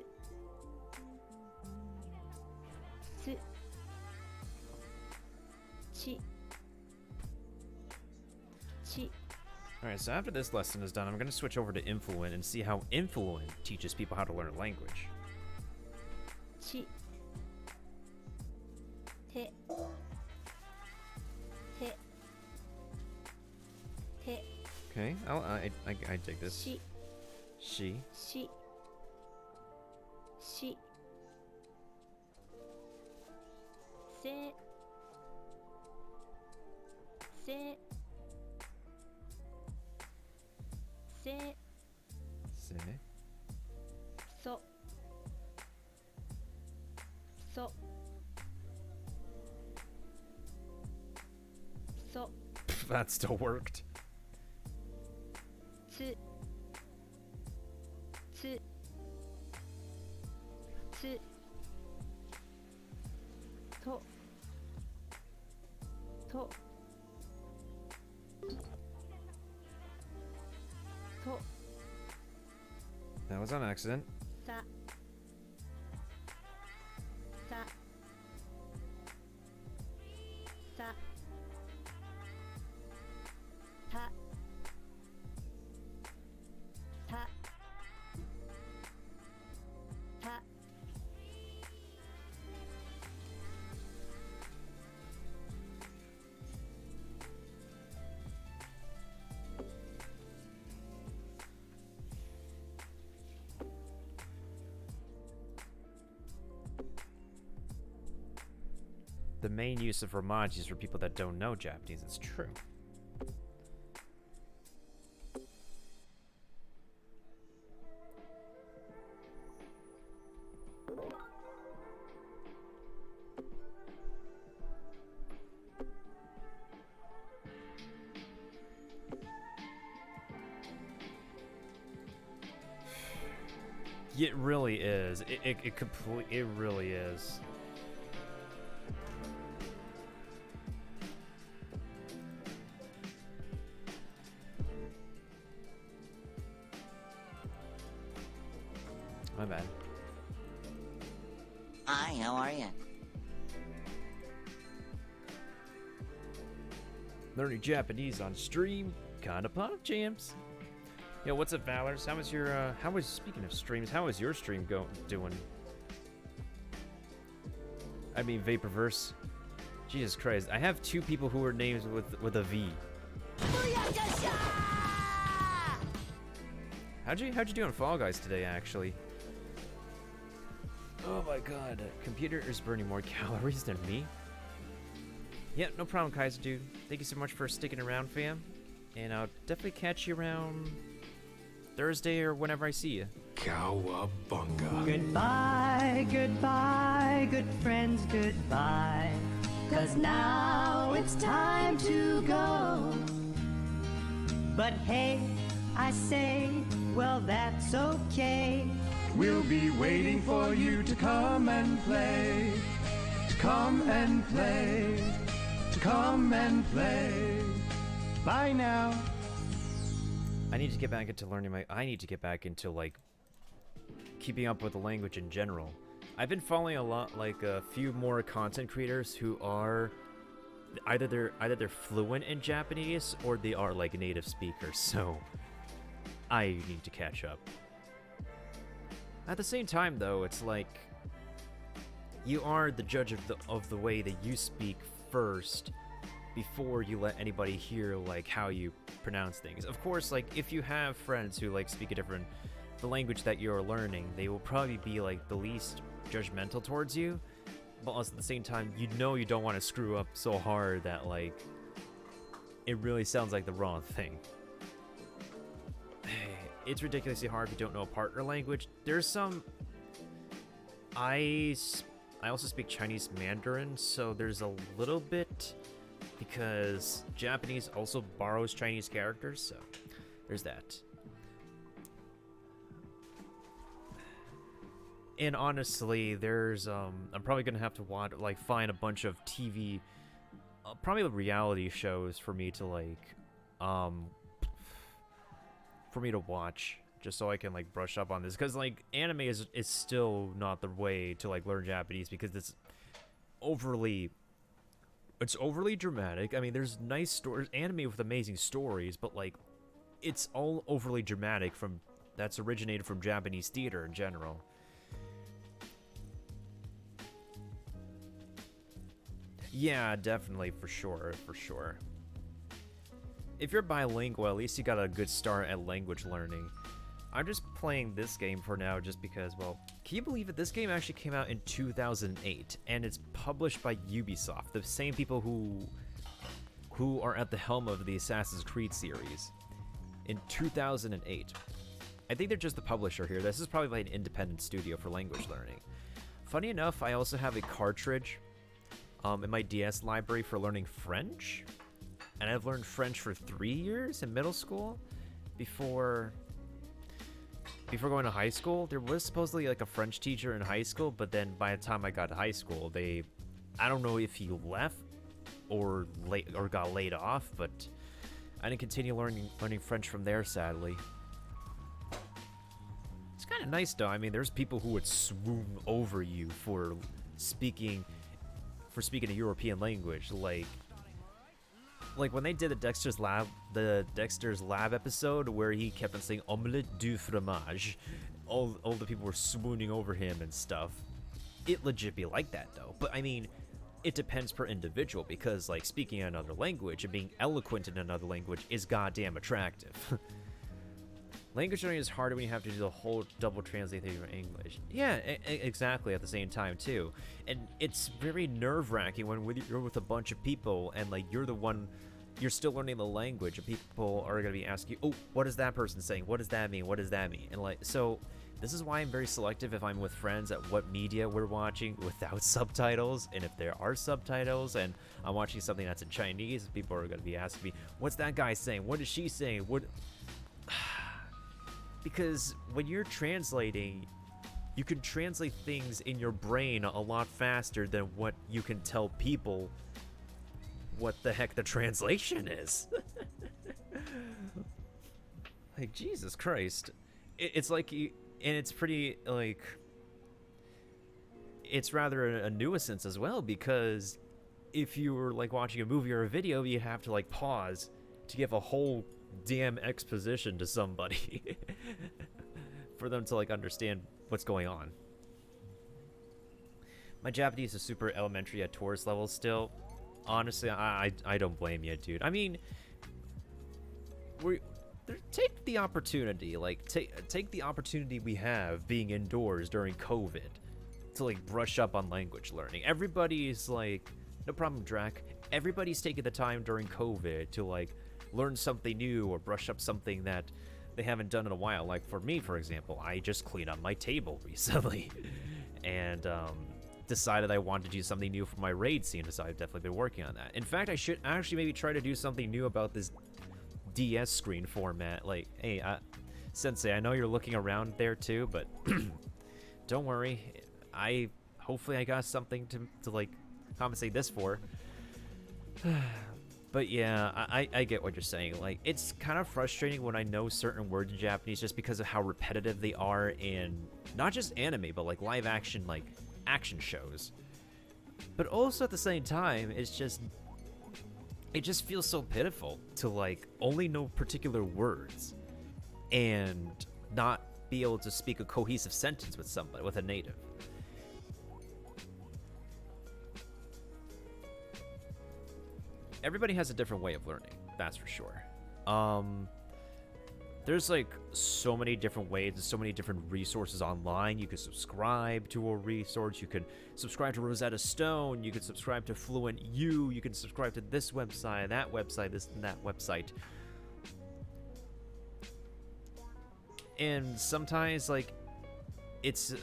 すちち Alright, so after this lesson is done, I'm going to switch over to Influent and see how Influent teaches people how to learn a language. ちててて Okay, I dig this. し She. ししせせせ Se. そそそ That still worked. つつつととと That was on accident. さささたたた The main use of Romaji is for people that don't know Japanese. It's true. It really is. It really is. My bad. Hi, how are you? Learning Japanese on stream, kinda pop jams. Yo, what's up, Valors? How was your speaking of streams, how is your stream doing? I mean Vaporverse. Jesus Christ, I have 2 people who are named with a V. How'd you do on Fall Guys today, actually? Oh my god, computer is burning more calories than me. Yeah, no problem, Kaiser dude. Thank you so much for sticking around, fam. And I'll definitely catch you around Thursday or whenever I see you. Cowabunga. Goodbye, goodbye, good friends, goodbye. 'Cause now it's time to go. But hey, I say, well, that's okay. We'll be waiting for you to come and play. To come and play. To come and play. Bye now. I need to get back into learning I need to get back into, like, keeping up with the language in general. I've been following a lot, like, a few more content creators who are either they're fluent in Japanese or they are, like, native speakers, so I need to catch up. At the same time, though, it's like you are the judge of the way that you speak first before you let anybody hear like how you pronounce things. Of course, like if you have friends who like speak the language that you're learning, they will probably be like the least judgmental towards you. But also at the same time, you know you don't want to screw up so hard that like it really sounds like the wrong thing. It's ridiculously hard if you don't know a partner language. There's some... I also speak Chinese Mandarin, so there's a little bit, because Japanese also borrows Chinese characters, so there's that. And honestly, there's I'm probably gonna have to watch, like, find a bunch of TV, probably reality shows for me to watch, just so I can like brush up on this, because like anime is still not the way to like learn Japanese, because it's overly dramatic. I mean, there's nice stories, anime with amazing stories, but like it's all overly dramatic that's originated from Japanese theater in general. Yeah, definitely, for sure. If you're bilingual, at least you got a good start at language learning. I'm just playing this game for now just because, well, can you believe it? This game actually came out in 2008, and it's published by Ubisoft, the same people who are at the helm of the Assassin's Creed series. In 2008. I think they're just the publisher here. This is probably like an independent studio for language learning. Funny enough, I also have a cartridge in my DS library for learning French. And I've learned French for 3 years in middle school before going to high school. There was supposedly like a French teacher in high school, but then by the time I got to high school, I don't know if he left or got laid off, but I didn't continue learning French from there, sadly. It's kind of nice though. I mean, there's people who would swoon over you for speaking a European language, like when they did the Dexter's Lab episode where he kept on saying omelette du fromage, all the people were swooning over him and stuff. It legit be like that though. But I mean, it depends per individual, because like speaking another language and being eloquent in another language is goddamn attractive. Language learning is harder when you have to do the whole double translate thing in English. Yeah, exactly, at the same time too. And it's very nerve-wracking when you're with a bunch of people and like you're still learning the language, and people are going to be asking you, oh, what is that person saying? What does that mean? What does that mean? And like, so this is why I'm very selective if I'm with friends at what media we're watching without subtitles. And if there are subtitles and I'm watching something that's in Chinese, people are going to be asking me, what's that guy saying? What is she saying? What... Because when you're translating, you can translate things in your brain a lot faster than what you can tell people what the heck the translation is. Like, Jesus Christ. It's like, and it's pretty, like, it's rather a nuisance as well, because if you were, like, watching a movie or a video, you'd have to, like, pause to give a whole damn exposition to somebody for them to like understand what's going on. My Japanese is super elementary at tourist level still. Honestly, I don't blame you, dude. I mean, take the opportunity, like take the opportunity we have being indoors during COVID to like brush up on language learning. Everybody's like, no problem, Drac. Everybody's taking the time during COVID to like learn something new or brush up something that they haven't done in a while. Like for me, for example, I just cleaned up my table recently and decided I wanted to do something new for my raid scene, so I've definitely been working on that. In fact, I should actually maybe try to do something new about this DS screen format. Like, hey, Sensei, I know you're looking around there too, but don't worry. Hopefully I got something to like compensate this for. But yeah, I get what you're saying. Like, it's kind of frustrating when I know certain words in Japanese just because of how repetitive they are in not just anime, but like live action, like action shows. But also at the same time, it just feels so pitiful to like only know particular words and not be able to speak a cohesive sentence with somebody, with a native. Everybody has a different way of learning, that's for sure. There's like so many different ways and so many different resources online. You can subscribe to a resource, you can subscribe to Rosetta Stone, you can subscribe to Fluent U, you can subscribe to this website, this and that website. And sometimes like it's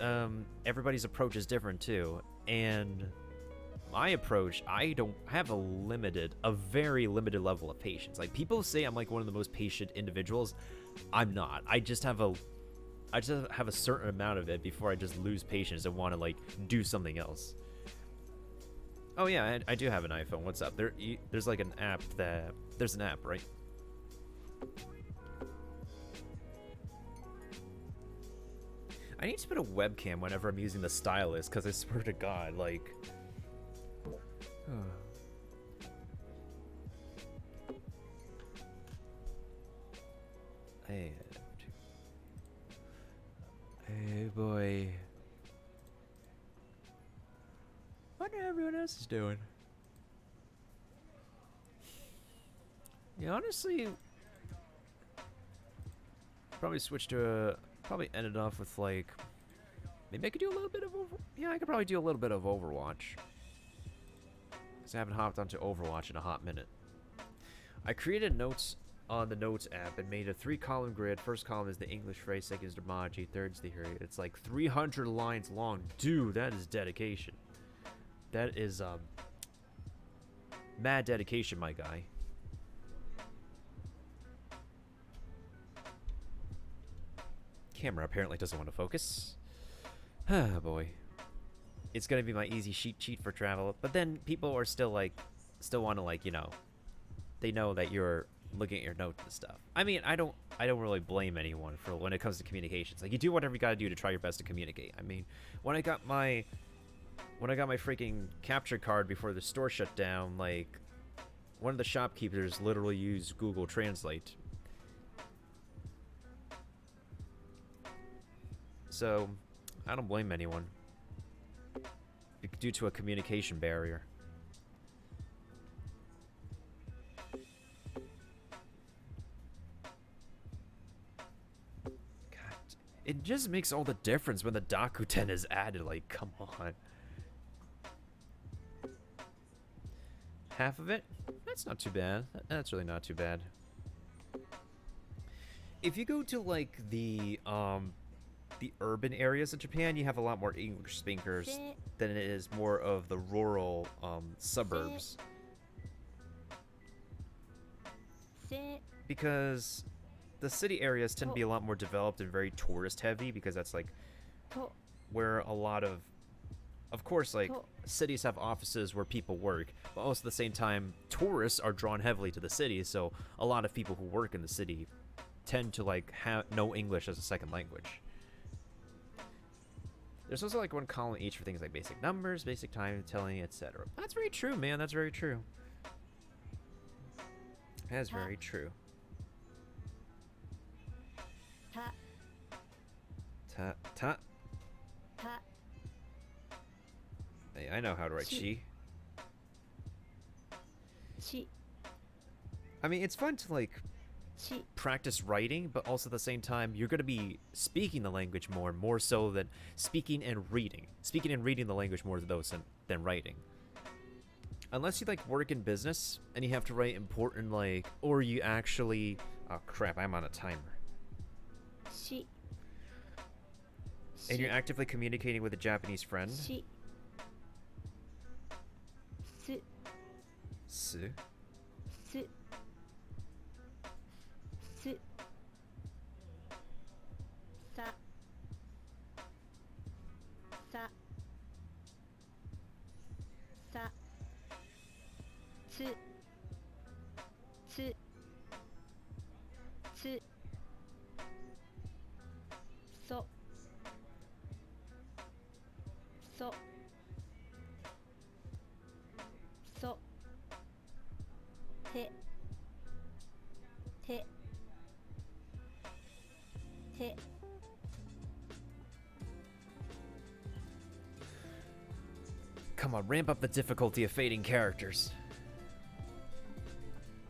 everybody's approach is different too. And my approach, I have a very limited level of patience. Like people say I'm like one of the most patient individuals. I'm not. I just have a certain amount of it before I just lose patience and want to like do something else. Oh yeah, I do have an iPhone. What's up? There's like an app there's an app, right? I need to put a webcam whenever I'm using the stylus, because I swear to God, like... Hey boy. Wonder how everyone else is doing. Yeah, honestly... Probably switch to probably end it off with like... Maybe I could do a little bit of I could probably do a little bit of Overwatch. Because I haven't hopped onto Overwatch in a hot minute. I created notes on the Notes app and made a 3-column grid. First column is the English phrase, second is the emoji, third is the theory. It's like 300 lines long. Dude, that is dedication. That is, mad dedication, my guy. Camera apparently doesn't want to focus. Ah, boy. It's gonna be my easy cheat for travel. But then people are still want to like, you know, they know that you're looking at your notes and stuff. I mean, I don't really blame anyone for when it comes to communications. Like, you do whatever you gotta do to try your best to communicate. I mean, when I got my freaking capture card before the store shut down, like, one of the shopkeepers literally used Google Translate. So, I don't blame anyone due to a communication barrier. God, it just makes all the difference when the Dakuten is added. Like, come on. Half of it? That's not too bad. That's really not too bad. If you go to, like, the urban areas of Japan, you have a lot more English speakers than it is more of the rural suburbs. Because the city areas tend to be a lot more developed and very tourist heavy, because that's like where a lot of course, like, cities have offices where people work, but also at the same time, tourists are drawn heavily to the city, so a lot of people who work in the city tend to like know English as a second language. There's also like one column each for things like basic numbers, basic time telling, etc. That's very true, man. That's very true. That's very true. Ta. Hey, I know how to write chi. I mean, it's fun to like practice writing, but also at the same time, you're going to be speaking the language more so than speaking and reading. Speaking and reading the language more than writing. Unless you like work in business and you have to write important like, or you actually, oh crap, I'm on a timer. And you're actively communicating with a Japanese friend. Come on, ramp up the difficulty of fading characters.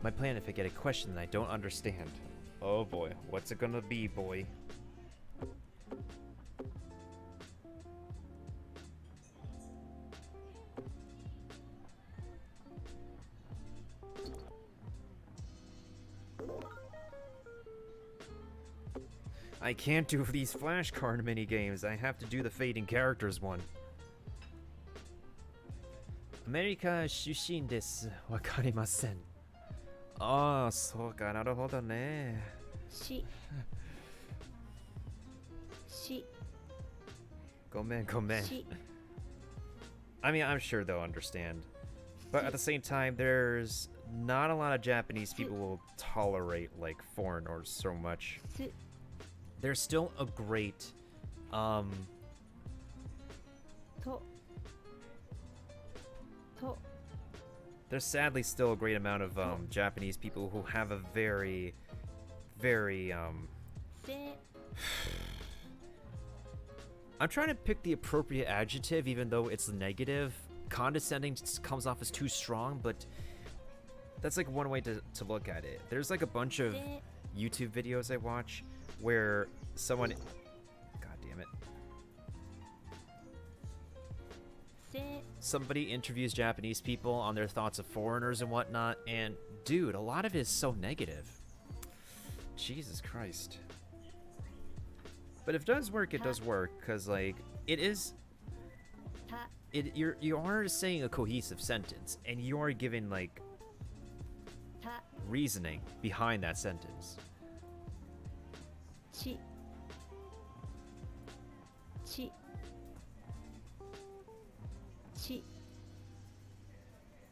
My plan if I get a question that I don't understand. Oh boy, what's it gonna be, boy? I can't do these flashcard minigames. I have to do the fading characters one. America Shushin desu. Wakarimasen. Ah, so ka, naruhodo ne. しし Gomen, gomen. し I mean, I'm sure they'll understand. But at the same time, there's not a lot of Japanese people who will tolerate, like, foreigners so much. つ There's still a great, とと there's sadly still a great amount of, Japanese people who have a very, very, せ I'm trying to pick the appropriate adjective, even though it's negative. Condescending comes off as too strong, but that's like one way to look at it. There's like a bunch of せ YouTube videos I watch where someone... God damn it. せ Somebody interviews Japanese people on their thoughts of foreigners and whatnot, and dude, a lot of it is so negative. Jesus Christ. But if it does work, it does work, because, like, it is... た You are saying a cohesive sentence, and you are giving, like, た reasoning behind that sentence. ちちち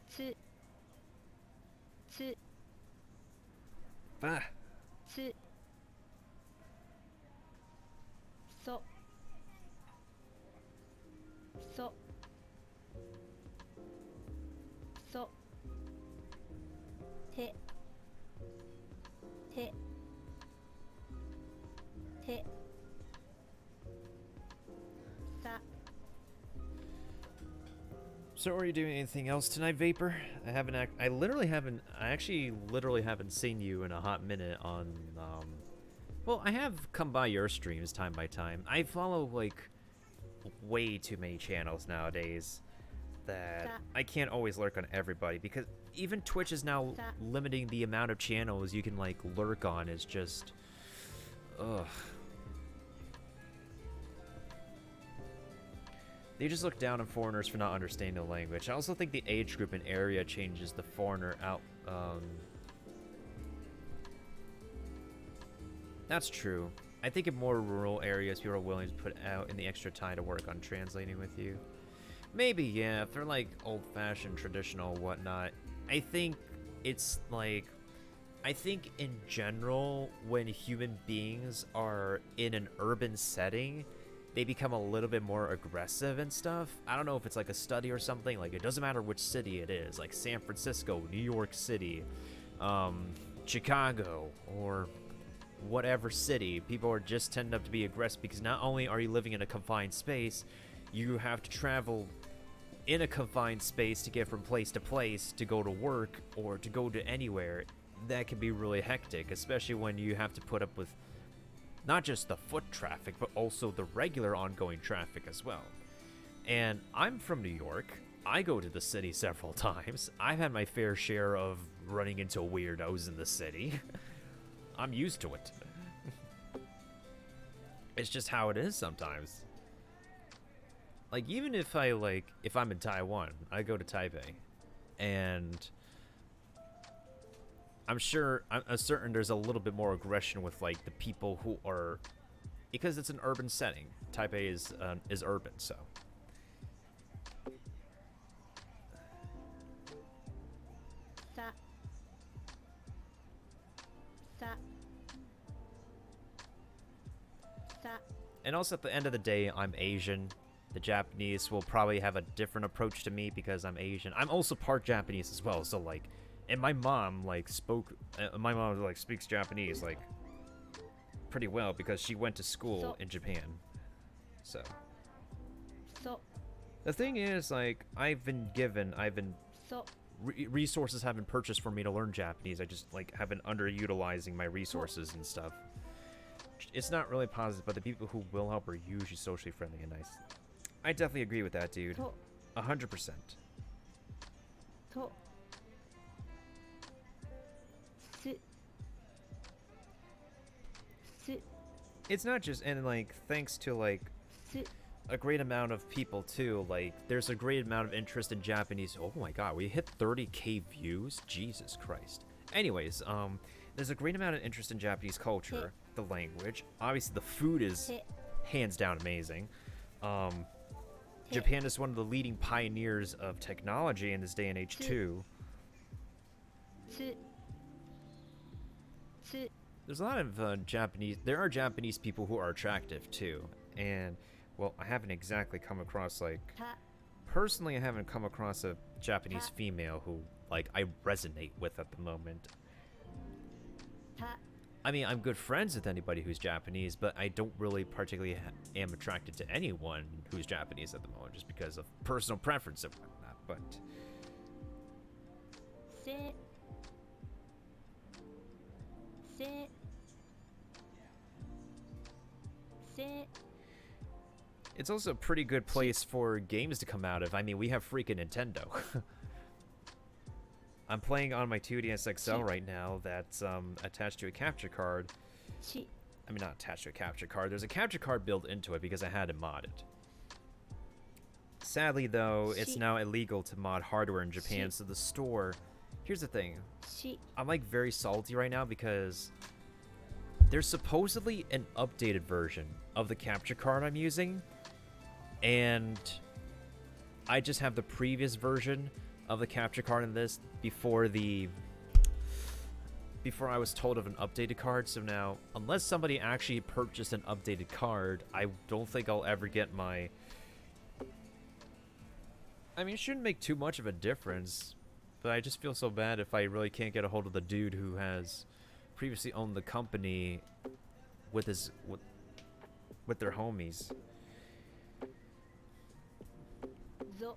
つつ Ah, つそそそてててさ so are you doing anything else tonight, Vapor? I actually literally haven't seen you in a hot minute on, well, I have come by your streams time by time. I follow, like, way too many channels nowadays that I can't always lurk on everybody, because even Twitch is now limiting the amount of channels you can, like, lurk on. Is just, ugh. They just look down on foreigners for not understanding the language. I also think the age group and area changes the foreigner out. That's true. I think in more rural areas, people are willing to put out in the extra time to work on translating with you. Maybe, yeah, if they're like old-fashioned, traditional, whatnot. I think it's like... I think in general, when human beings are in an urban setting, they become a little bit more aggressive and stuff. I don't know if it's like a study or something. Like, it doesn't matter which city it is. Like San Francisco, New York City, Chicago, or whatever city. People are just tend up to be aggressive because not only are you living in a confined space, you have to travel in a confined space to get from place to go to work or to go to anywhere. That can be really hectic, especially when you have to put up with not just the foot traffic, but also the regular ongoing traffic as well. And I'm from New York. I go to the city several times. I've had my fair share of running into weirdos in the city. I'm used to it. It's just how it is sometimes. Like, even if I'm in Taiwan, I go to Taipei, and I'm certain there's a little bit more aggression with, like, the people who are, because it's an urban setting. Taipei is urban, so. Sa. Sa. Sa. And also, at the end of the day, I'm Asian. The Japanese will probably have a different approach to me because I'm Asian. I'm also part Japanese as well, so, like, and my mom, like, speaks Japanese, like, pretty well because she went to school in Japan. So. So. The thing is, like, I've been So. resources have been purchased for me to learn Japanese. I just, like, have been underutilizing my resources and stuff. It's not really positive, but the people who will help are usually socially friendly and nice. I definitely agree with that, dude. 100%. とすす It's not just, and like, thanks to like す a great amount of people too, like, there's a great amount of interest in Japanese. Oh my god, we hit 30k views? Jesus Christ. Anyways, there's a great amount of interest in Japanese culture, the language. Obviously, the food is hands down amazing. Japan is one of the leading pioneers of technology in this day and age too. すす There's a lot of there are Japanese people who are attractive too. And, well, I haven't exactly come across, like, た personally, I haven't come across a Japanese female who, like, I resonate with at the moment. た I mean, I'm good friends with anybody who's Japanese, but I don't really particularly am attracted to anyone who's Japanese at the moment, just because of personal preference and whatnot. But せせせ it's also a pretty good place for games to come out of. I mean, we have freaking Nintendo. I'm playing on my 2DS XL right now that's attached to a capture card. ち I mean, not attached to a capture card. There's a capture card built into it because I had it modded. Sadly, though, it's now illegal to mod hardware in Japan, so the store... Here's the thing. し I'm, like, very salty right now because there's supposedly an updated version of the capture card I'm using, and I just have the previous version of the capture card in this before I was told of an updated card. So now, unless somebody actually purchased an updated card, I don't think I'll ever get my... I mean, it shouldn't make too much of a difference, but I just feel so bad if I really can't get a hold of the dude who has previously owned the company with with their homies. ぞ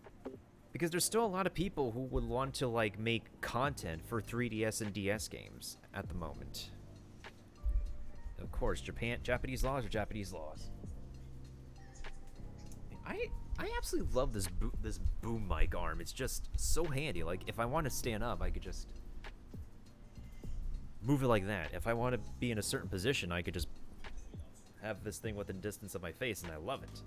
Because there's still a lot of people who would want to, like, make content for 3DS and DS games at the moment. Of course, Japanese laws are Japanese laws. I absolutely love this boom mic arm. It's just so handy. Like, if I want to stand up, I could just move it like that. If I want to be in a certain position, I could just have this thing within distance of my face, and I love it.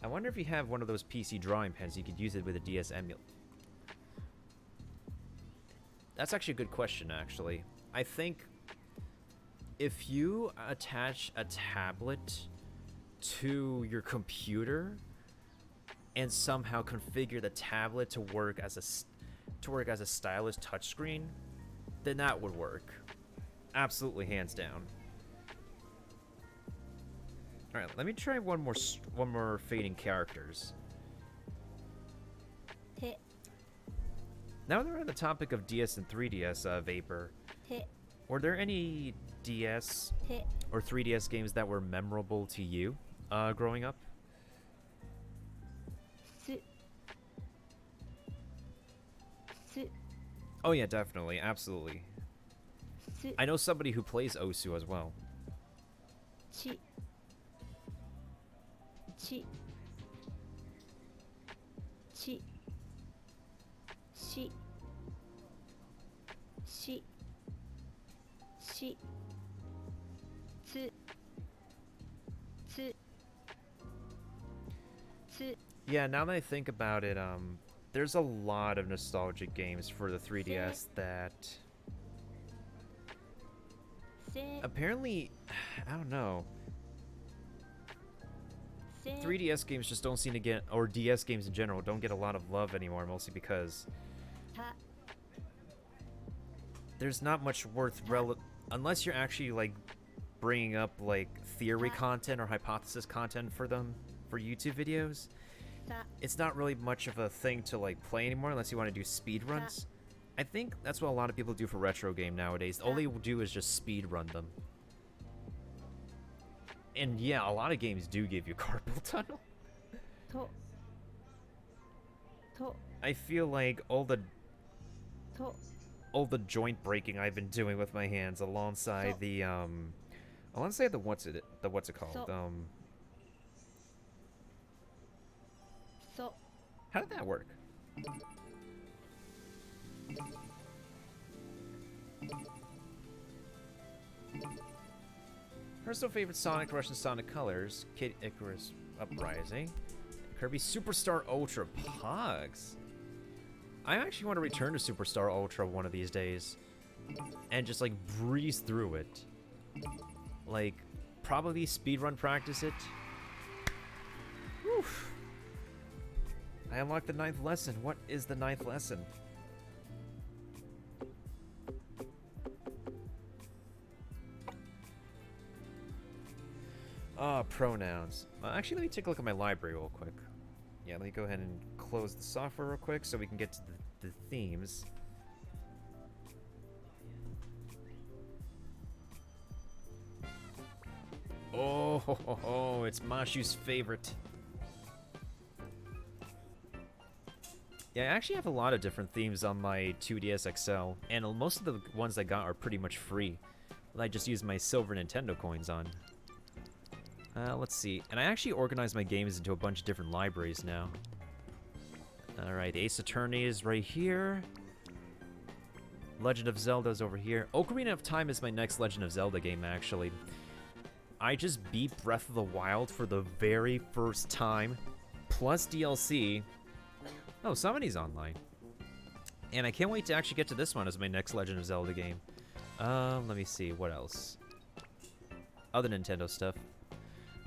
I wonder if you have one of those PC drawing pens, you could use it with a DS emulator. That's actually a good question, actually. I think if you attach a tablet to your computer and somehow configure the tablet to work as a stylus touchscreen, then that would work. Absolutely, hands down. All right, let me try one more fading characters. て Now that we're on the topic of DS and 3DS, Vapor, て were there any DS て or 3DS games that were memorable to you growing up? すす Oh yeah, definitely, absolutely. す I know somebody who plays Osu as well. ちちちしししつつつ Yeah, now that I think about it, there's a lot of nostalgic games for the 3DS that せ apparently, I don't know, せ 3DS games just don't seem to get, or DS games in general, don't get a lot of love anymore, mostly because た there's not much worth unless you're actually, like, bringing up, like, theory content or hypothesis content for them for YouTube videos. た It's not really much of a thing to, like, play anymore unless you want to do speed runs. I think that's what a lot of people do for retro game nowadays. All they do is just speed run them. And yeah, a lot of games do give you carpal tunnel. とと I feel like all と the joint breaking I've been doing with my hands alongside the what's it called? So- と How did that work? Personal favorite Sonic Rush and Sonic Colors, Kid Icarus Uprising, Kirby Superstar Ultra Pogs. I actually want to return to Superstar Ultra one of these days and just like breeze through it. Like, probably speedrun practice it. Whew. I unlocked the 9th lesson. What is the 9th lesson? Pronouns. Actually, let me take a look at my library real quick. Yeah, let me go ahead and close the software real quick so we can get to the themes. Oh, it's Mashu's favorite. Yeah, I actually have a lot of different themes on my 2DS XL, and most of the ones I got are pretty much free. I just use my silver Nintendo coins on. Let's see. And I actually organized my games into a bunch of different libraries now. Alright, Ace Attorney is right here. Legend of Zelda's over here. Ocarina of Time is my next Legend of Zelda game, actually. I just beat Breath of the Wild for the very first time, plus DLC. Oh, somebody's online. And I can't wait to actually get to this one as my next Legend of Zelda game. Let me see, what else? Other Nintendo stuff.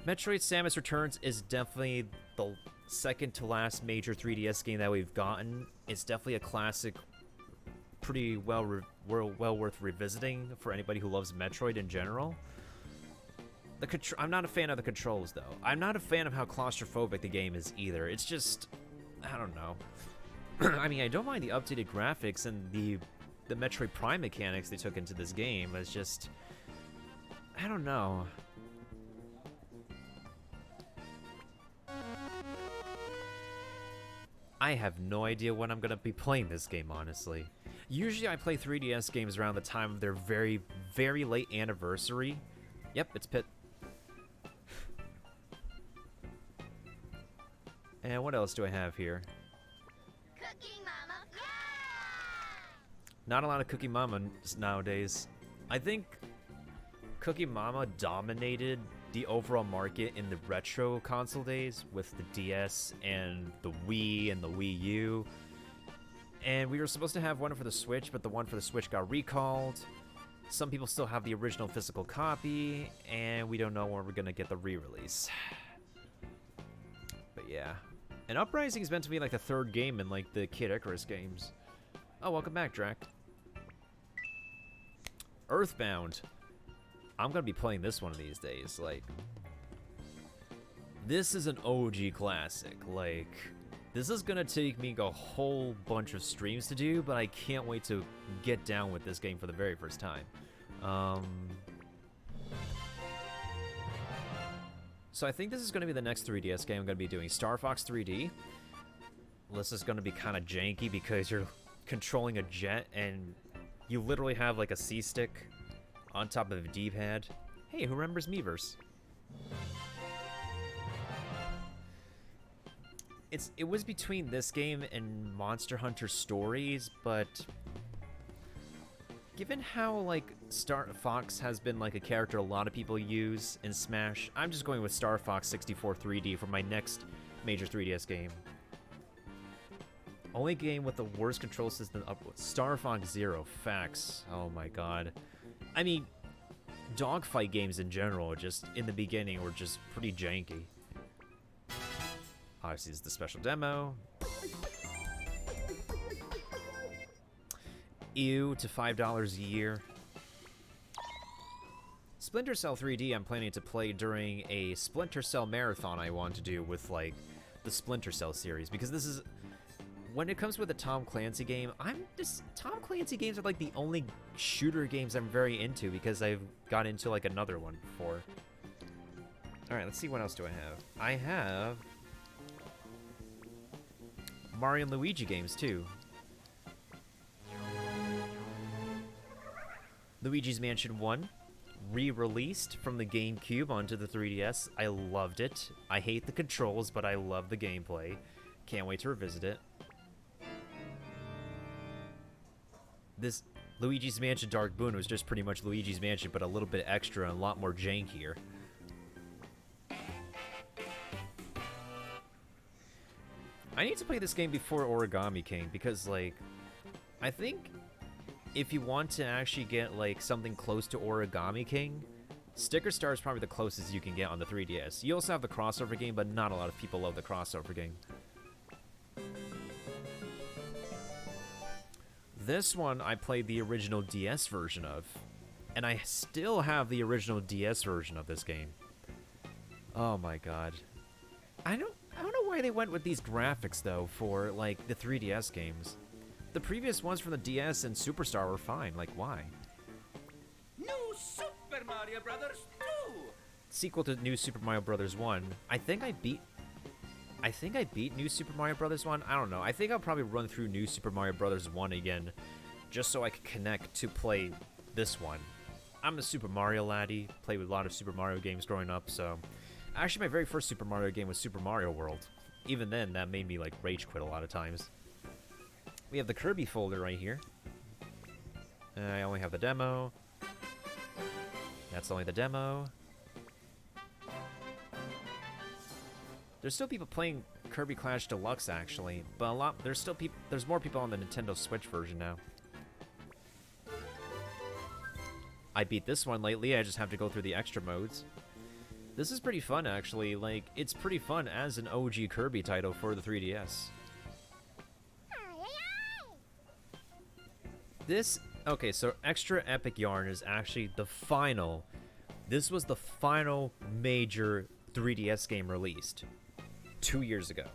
Metroid Samus Returns is definitely the second to last major 3DS game that we've gotten. It's definitely a classic, pretty well worth revisiting for anybody who loves Metroid in general. I'm not a fan of the controls, though. I'm not a fan of how claustrophobic the game is either. It's just, I don't know. I mean, I don't mind the updated graphics and the Metroid Prime mechanics they took into this game. It's just, I don't know. I have no idea when I'm going to be playing this game, honestly. Usually I play 3DS games around the time of their very, very late anniversary. Yep, it's Pit. And what else do I have here? Cookie Mama. Not a lot of Cookie Mama nowadays. I think Cookie Mama dominated the overall market in the retro console days with the DS and the Wii and the Wii U. And we were supposed to have one for the Switch, but the one for the Switch got recalled. Some people still have the original physical copy, and we don't know when we're gonna get the re-release. But yeah. And Uprising is meant to be like the third game in like the Kid Icarus games. Oh, welcome back, Drac. Earthbound. I'm gonna be playing this one of these days. Like, this is an OG classic. Like, this is gonna take me a whole bunch of streams to do, but I can't wait to get down with this game for the very first time. So I think this is gonna be the next 3DS game I'm gonna be doing. Star Fox 3D. This is gonna be kind of janky because you're controlling a jet and you literally have like a C-stick on top of a D-pad. Hey, who remembers Miiverse? It was between this game and Monster Hunter Stories, but given how like Star Fox has been like a character a lot of people use in Smash, I'm just going with Star Fox 64 3D for my next major 3DS game. Only game with the worst control system up. Star Fox Zero. Facts. Oh my god. I mean, dogfight games in general, just in the beginning, were just pretty janky. Obviously, it's the special demo. Ew, to $5 a year. Splinter Cell 3D I'm planning to play during a Splinter Cell marathon I want to do with, like, the Splinter Cell series, because this is... When it comes with a Tom Clancy game, Tom Clancy games are like the only shooter games I'm very into because I've got into like another one before. Alright, let's see what else do I have. I have Mario and Luigi games, too. Luigi's Mansion 1, re-released from the GameCube onto the 3DS. I loved it. I hate the controls, but I love the gameplay. Can't wait to revisit it. This Luigi's Mansion Dark Moon was just pretty much Luigi's Mansion, but a little bit extra and a lot more jankier. I need to play this game before Origami King, because, like, I think if you want to actually get, like, something close to Origami King, Sticker Star is probably the closest you can get on the 3DS. You also have the crossover game, but not a lot of people love the crossover game. This one I played the original DS version of, and I still have the original DS version of this game. Oh my god. I don't know why they went with these graphics though for like the 3DS games. The previous ones from the DS and Superstar were fine. Like why? New Super Mario Brothers 2. Sequel to New Super Mario Brothers 1. I think I beat New Super Mario Brothers 1. I don't know. I think I'll probably run through New Super Mario Brothers 1 again, just so I can connect to play this one. I'm a Super Mario laddie. Played with a lot of Super Mario games growing up, so... Actually, my very first Super Mario game was Super Mario World. Even then, that made me, like, rage quit a lot of times. We have the Kirby folder right here. I only have the demo. That's only the demo. There's still people playing Kirby Clash Deluxe, actually, but there's more people on the Nintendo Switch version now. I beat this one lately, I just have to go through the extra modes. This is pretty fun, actually. Like, it's pretty fun as an OG Kirby title for the 3DS. Okay, so Extra Epic Yarn is actually the final... This was the final major 3DS game released 2 years ago.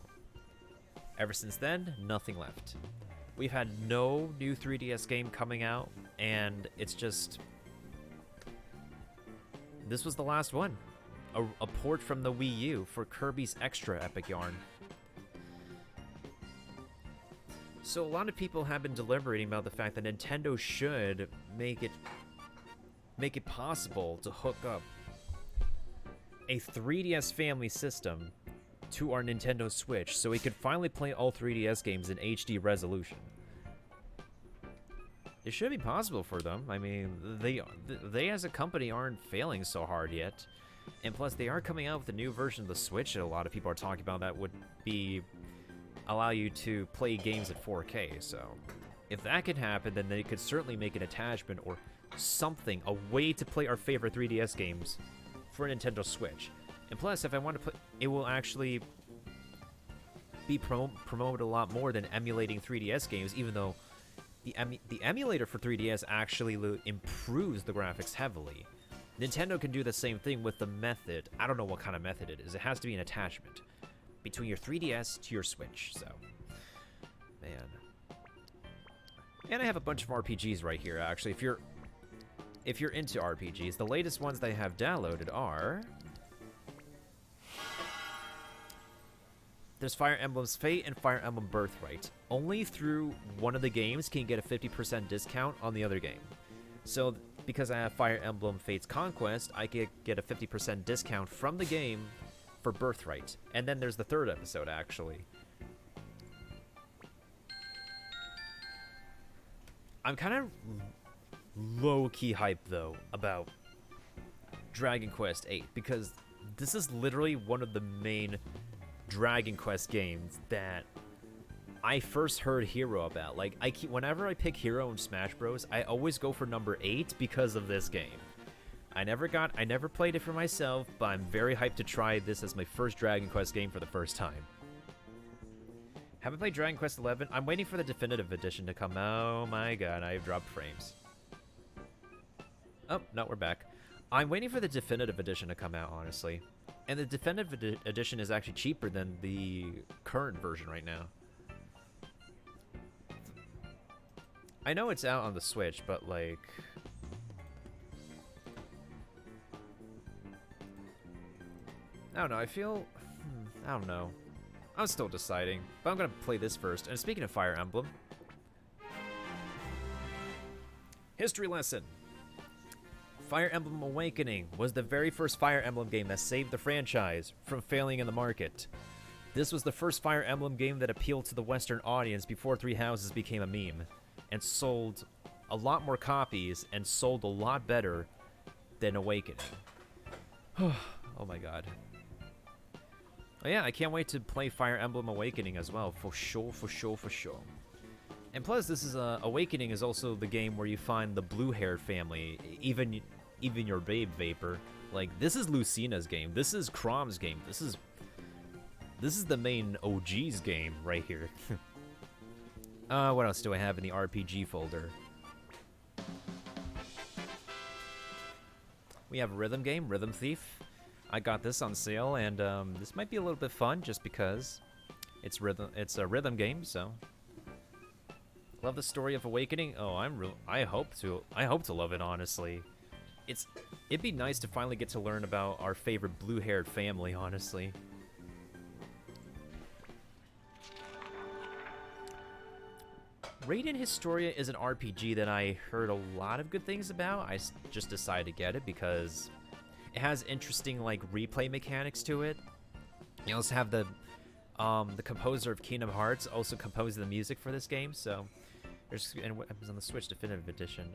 Ever since then, nothing left. We've had no new 3DS game coming out, and it's just... This was the last one. A port from the Wii U for Kirby's Extra Epic Yarn. So a lot of people have been deliberating about the fact that Nintendo should make it possible to hook up a 3DS family system to our Nintendo Switch so we could finally play all 3DS games in HD resolution. It should be possible for them. I mean, they as a company aren't failing so hard yet. And plus, they are coming out with a new version of the Switch that a lot of people are talking about that would allow you to play games at 4K. So, if that could happen, then they could certainly make an attachment or something, a way to play our favorite 3DS games for a Nintendo Switch. And plus, if I want to put, it will actually be promoted a lot more than emulating 3DS games, even though the emulator for 3DS actually improves the graphics heavily. Nintendo can do the same thing with the method. I don't know what kind of method it is. It has to be an attachment between your 3DS to your Switch, so... Man. And I have a bunch of RPGs right here, actually. If you're into RPGs, the latest ones they have downloaded are... There's Fire Emblem's Fate and Fire Emblem Birthright. Only through one of the games can you get a 50% discount on the other game. So, because I have Fire Emblem Fate's Conquest, I could get a 50% discount from the game for Birthright. And then there's the third episode, actually. I'm kind of low-key hyped, though, about Dragon Quest VIII, because this is literally one of the main Dragon Quest games that I first heard Hero about. Like, whenever I pick Hero in Smash Bros, I always go for number 8 because of this game. I never played it for myself, but I'm very hyped to try this as my first Dragon Quest game for the first time. Haven't played Dragon Quest XI. I'm waiting for the definitive edition to come out. Oh my god, I've dropped frames. Oh, no, we're back. I'm waiting for the definitive edition to come out, honestly. And the definitive edition is actually cheaper than the current version right now. I know it's out on the Switch, but like... I don't know, I feel... I don't know. I'm still deciding, but I'm gonna play this first. And speaking of Fire Emblem, history lesson. Fire Emblem Awakening was the very first Fire Emblem game that saved the franchise from failing in the market. This was the first Fire Emblem game that appealed to the Western audience before Three Houses became a meme, and sold a lot more copies and sold a lot better than Awakening. Oh my god. Oh yeah, I can't wait to play Fire Emblem Awakening as well, for sure, for sure, for sure. And plus, this is Awakening is also the game where you find the blue-haired family, even your babe Vapor. Like, this is Lucina's game. This is Crom's game. This is the main OG's game right here. What else do I have in the RPG folder? We have a rhythm game, Rhythm Thief. I got this on sale, and this might be a little bit fun just because it's a rhythm game, so. Love the story of Awakening. Oh, I hope to love it, honestly. It'd be nice to finally get to learn about our favorite blue-haired family, honestly. Radiant Historia is an RPG that I heard a lot of good things about. I just decided to get it because it has interesting, like, replay mechanics to it. You also have the composer of Kingdom Hearts also composed the music for this game, so and it was on the Switch Definitive Edition.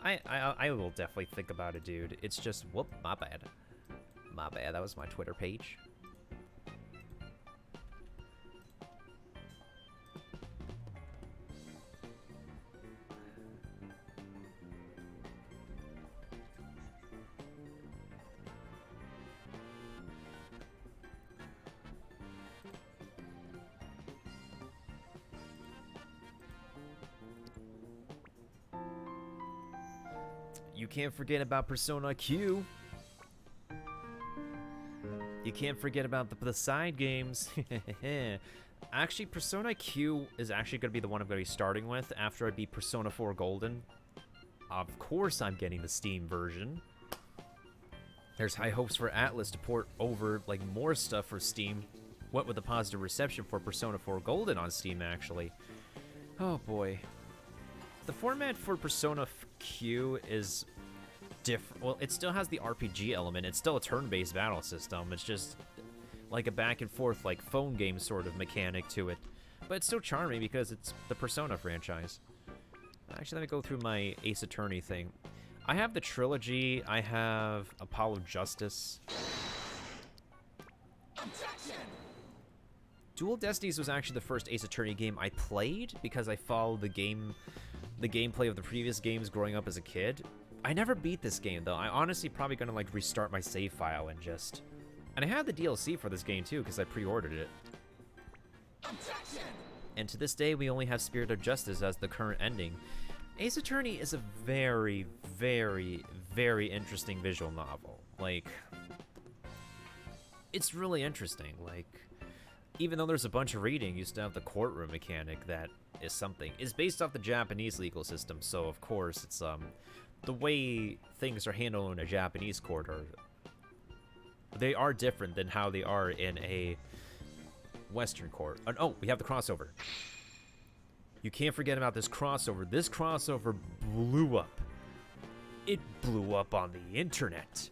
I will definitely think about it, dude. It's just, whoop, my bad. My bad, that was my Twitter page. You can't forget about Persona Q. You can't forget about the side games. Actually, Persona Q is actually going to be the one I'm going to be starting with after I beat Persona 4 Golden. Of course I'm getting the Steam version. There's high hopes for Atlas to port over like more stuff for Steam. What with the positive reception for Persona 4 Golden on Steam, actually. Oh boy. The format for Persona Q is different. Well, it still has the RPG element. It's still a turn-based battle system. It's just like a back-and-forth, like, phone game sort of mechanic to it. But it's still charming because it's the Persona franchise. Actually, let me go through my Ace Attorney thing. I have the trilogy. I have Apollo Justice. Objection! Dual Destinies was actually the first Ace Attorney game I played because I followed the gameplay of the previous games growing up as a kid. I never beat this game, though. I honestly probably gonna, like, restart my save file and just... And I had the DLC for this game, too, because I pre-ordered it. Objection! And to this day, we only have Spirit of Justice as the current ending. Ace Attorney is a very, very, very interesting visual novel. Like... It's really interesting, like... Even though there's a bunch of reading, you still have the courtroom mechanic that is something. It's based off the Japanese legal system, so of course it's the way things are handled in a Japanese court they are different than how they are in a Western court. And oh, we have the crossover. You can't forget about this crossover. This crossover blew up. It blew up on the internet.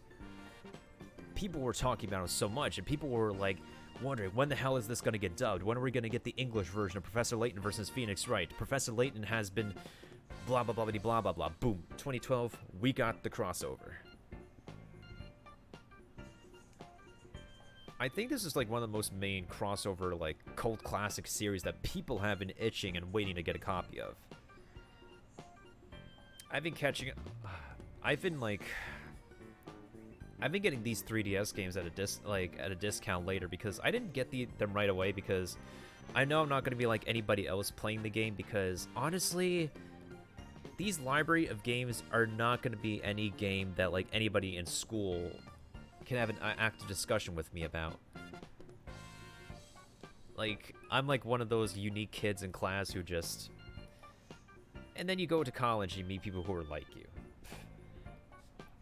People were talking about it so much, and people were like wondering, when the hell is this going to get dubbed? When are we going to get the English version of Professor Layton versus Phoenix Wright? Professor Layton has been blah, blah, blah, blah, blah, blah, blah. Boom. 2012, we got the crossover. I think this is like one of the most main crossover, like, cult classic series that people have been itching and waiting to get a copy of. I've been getting these 3DS games at a discount later because I didn't get them right away because I know I'm not going to be like anybody else playing the game because honestly, these library of games are not going to be any game that like anybody in school can have an active discussion with me about. Like, I'm like one of those unique kids in class who just... And then you go to college and you meet people who are like you.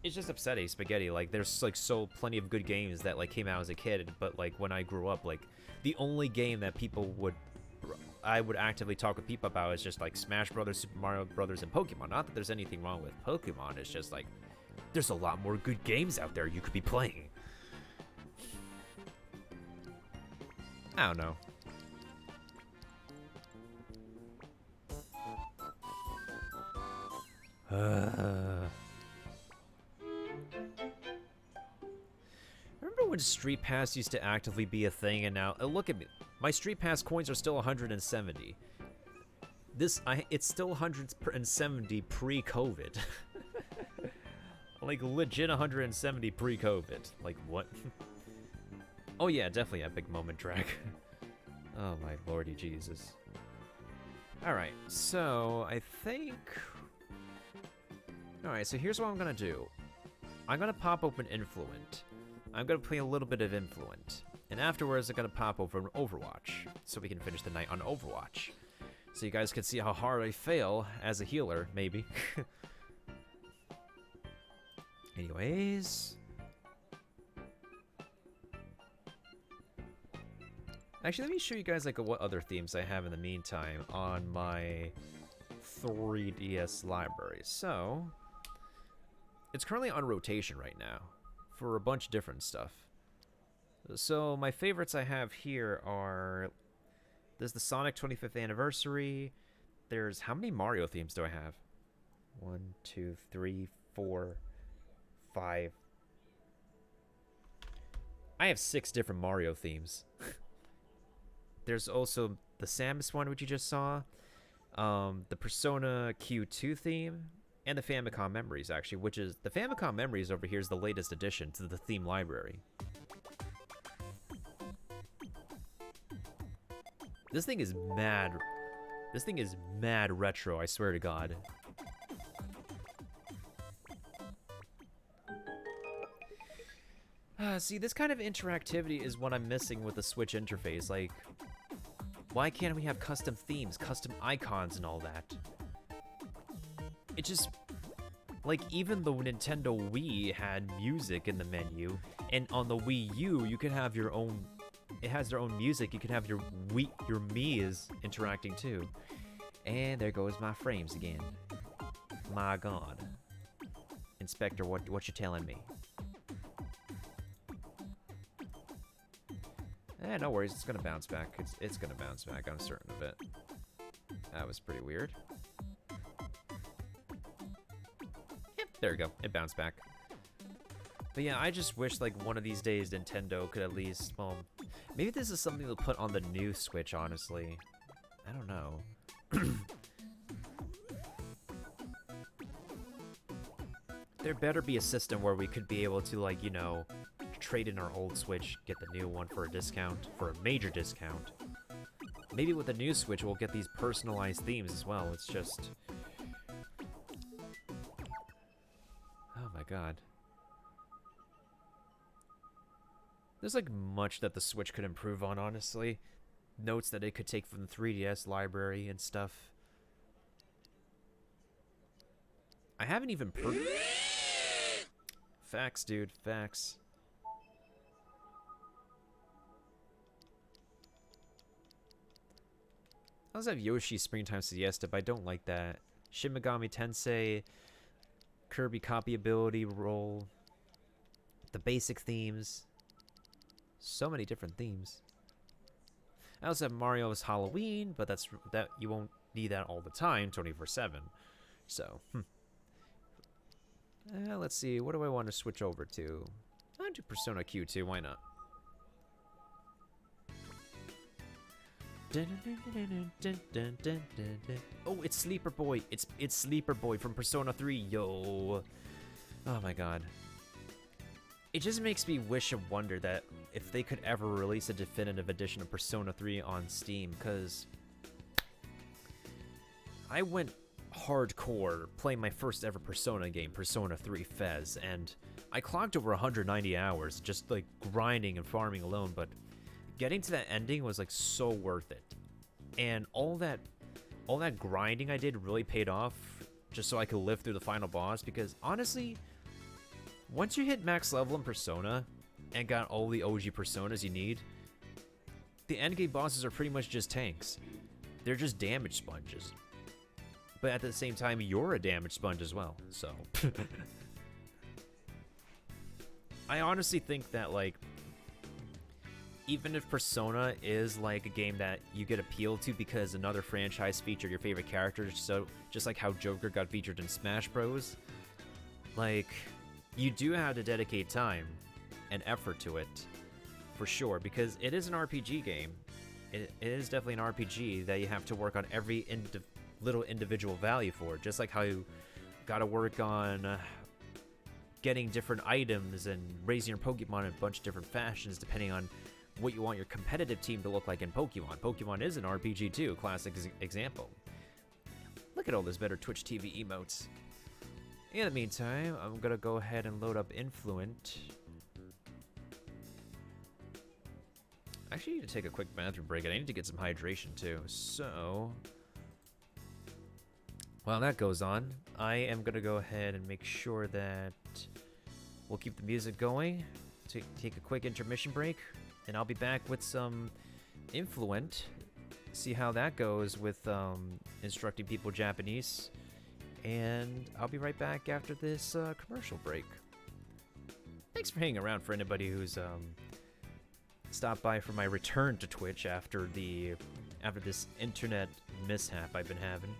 It's just upsetting, Spaghetti. Like, there's like so plenty of good games that like came out as a kid, but like when I grew up, like the only game that I would actively talk with people about is just like Smash Brothers, Super Mario Brothers, and Pokemon. Not that there's anything wrong with Pokemon. It's just like there's a lot more good games out there you could be playing. I don't know. Remember when Street Pass used to actively be a thing, and now look at me. My Street Pass coins are still 170. It's still 170 pre-COVID. Like legit 170 pre-COVID. Like what? Oh yeah, definitely epic moment drag. Oh my lordy Jesus. Alright, so I think... Alright, so here's what I'm gonna do. I'm gonna pop open Influent. I'm gonna play a little bit of Influent. And afterwards, I'm gonna pop over Overwatch. So we can finish the night on Overwatch. So you guys can see how hard I fail as a healer, maybe. Anyways... Actually, let me show you guys like what other themes I have in the meantime on my 3DS library. So, it's currently on rotation right now for a bunch of different stuff. So, my favorites I have here are... There's the Sonic 25th Anniversary. There's... How many Mario themes do I have? 1, 2, 3, 4, 5. I have 6 different Mario themes. There's also the Samus one, which you just saw, the Persona Q2 theme, and the Famicom Memories, actually, which is... The Famicom Memories over here is the latest addition to the theme library. This thing is mad... This thing is mad retro, I swear to God. See, this kind of interactivity is what I'm missing with the Switch interface, like... Why can't we have custom themes, custom icons, and all that? It just... Like, even the Nintendo Wii had music in the menu, and on the Wii U, you can have your own... It has their own music, you can have your Mii's interacting too. And there goes my frames again. My God. Inspector, what you telling me? Eh, no worries, it's gonna bounce back. It's gonna bounce back, I'm certain of it. That was pretty weird. Yep, there we go, it bounced back. But yeah, I just wish like one of these days Nintendo could at least, well, maybe this is something they'll put on the new Switch, honestly. I don't know. There better be a system where we could be able to, like, you know, trade in our old Switch, get the new one for a discount, for a major discount. Maybe with the new Switch we'll get these personalized themes as well. It's just... Oh my God. There's like much that the Switch could improve on, honestly. Notes that it could take from the 3DS library and stuff. I haven't even Facts, dude, facts. I also have Yoshi Springtime Siesta, but I don't like that. Shin Megami Tensei, Kirby Copy Ability Roll, the basic themes. So many different themes. I also have Mario's Halloween, but that you won't need that all the time, 24/7. So, let's see, what do I want to switch over to? I'll do Persona Q2, why not? Oh, it's Sleeper Boy. It's Sleeper Boy from Persona 3. Yo. Oh my God. It just makes me wish and wonder that if they could ever release a definitive edition of Persona 3 on Steam, because I went hardcore playing my first ever Persona game, Persona 3 Fez, and I clocked over 190 hours just like grinding and farming alone, but getting to that ending was like so worth it. And all that grinding I did really paid off just so I could live through the final boss, because honestly, Once you hit max level in Persona and got all the OG Personas you need, the endgame bosses are pretty much just tanks. They're just damage sponges. But at the same time, you're a damage sponge as well, so. I honestly think that, like, even if Persona is like a game that you get appealed to because another franchise featured your favorite characters, so just like how Joker got featured in Smash Bros, like, you do have to dedicate time and effort to it, for sure, because it is an RPG game. It is definitely an RPG that you have to work on every little individual value for, just like how you gotta work on getting different items and raising your Pokemon in a bunch of different fashions depending on what you want your competitive team to look like in Pokemon. Pokemon is an RPG too, classic example. Look at all those better Twitch TV emotes. In the meantime, I'm gonna go ahead and load up Influent. Actually, I need to take a quick bathroom break, and I need to get some hydration too. So, while that goes on, I am gonna go ahead and make sure that we'll keep the music going. Take a quick intermission break, and I'll be back with some Influent. See how that goes with instructing people Japanese. And I'll be right back after this commercial break. Thanks for hanging around for anybody who's stopped by for my return to Twitch after this internet mishap I've been having.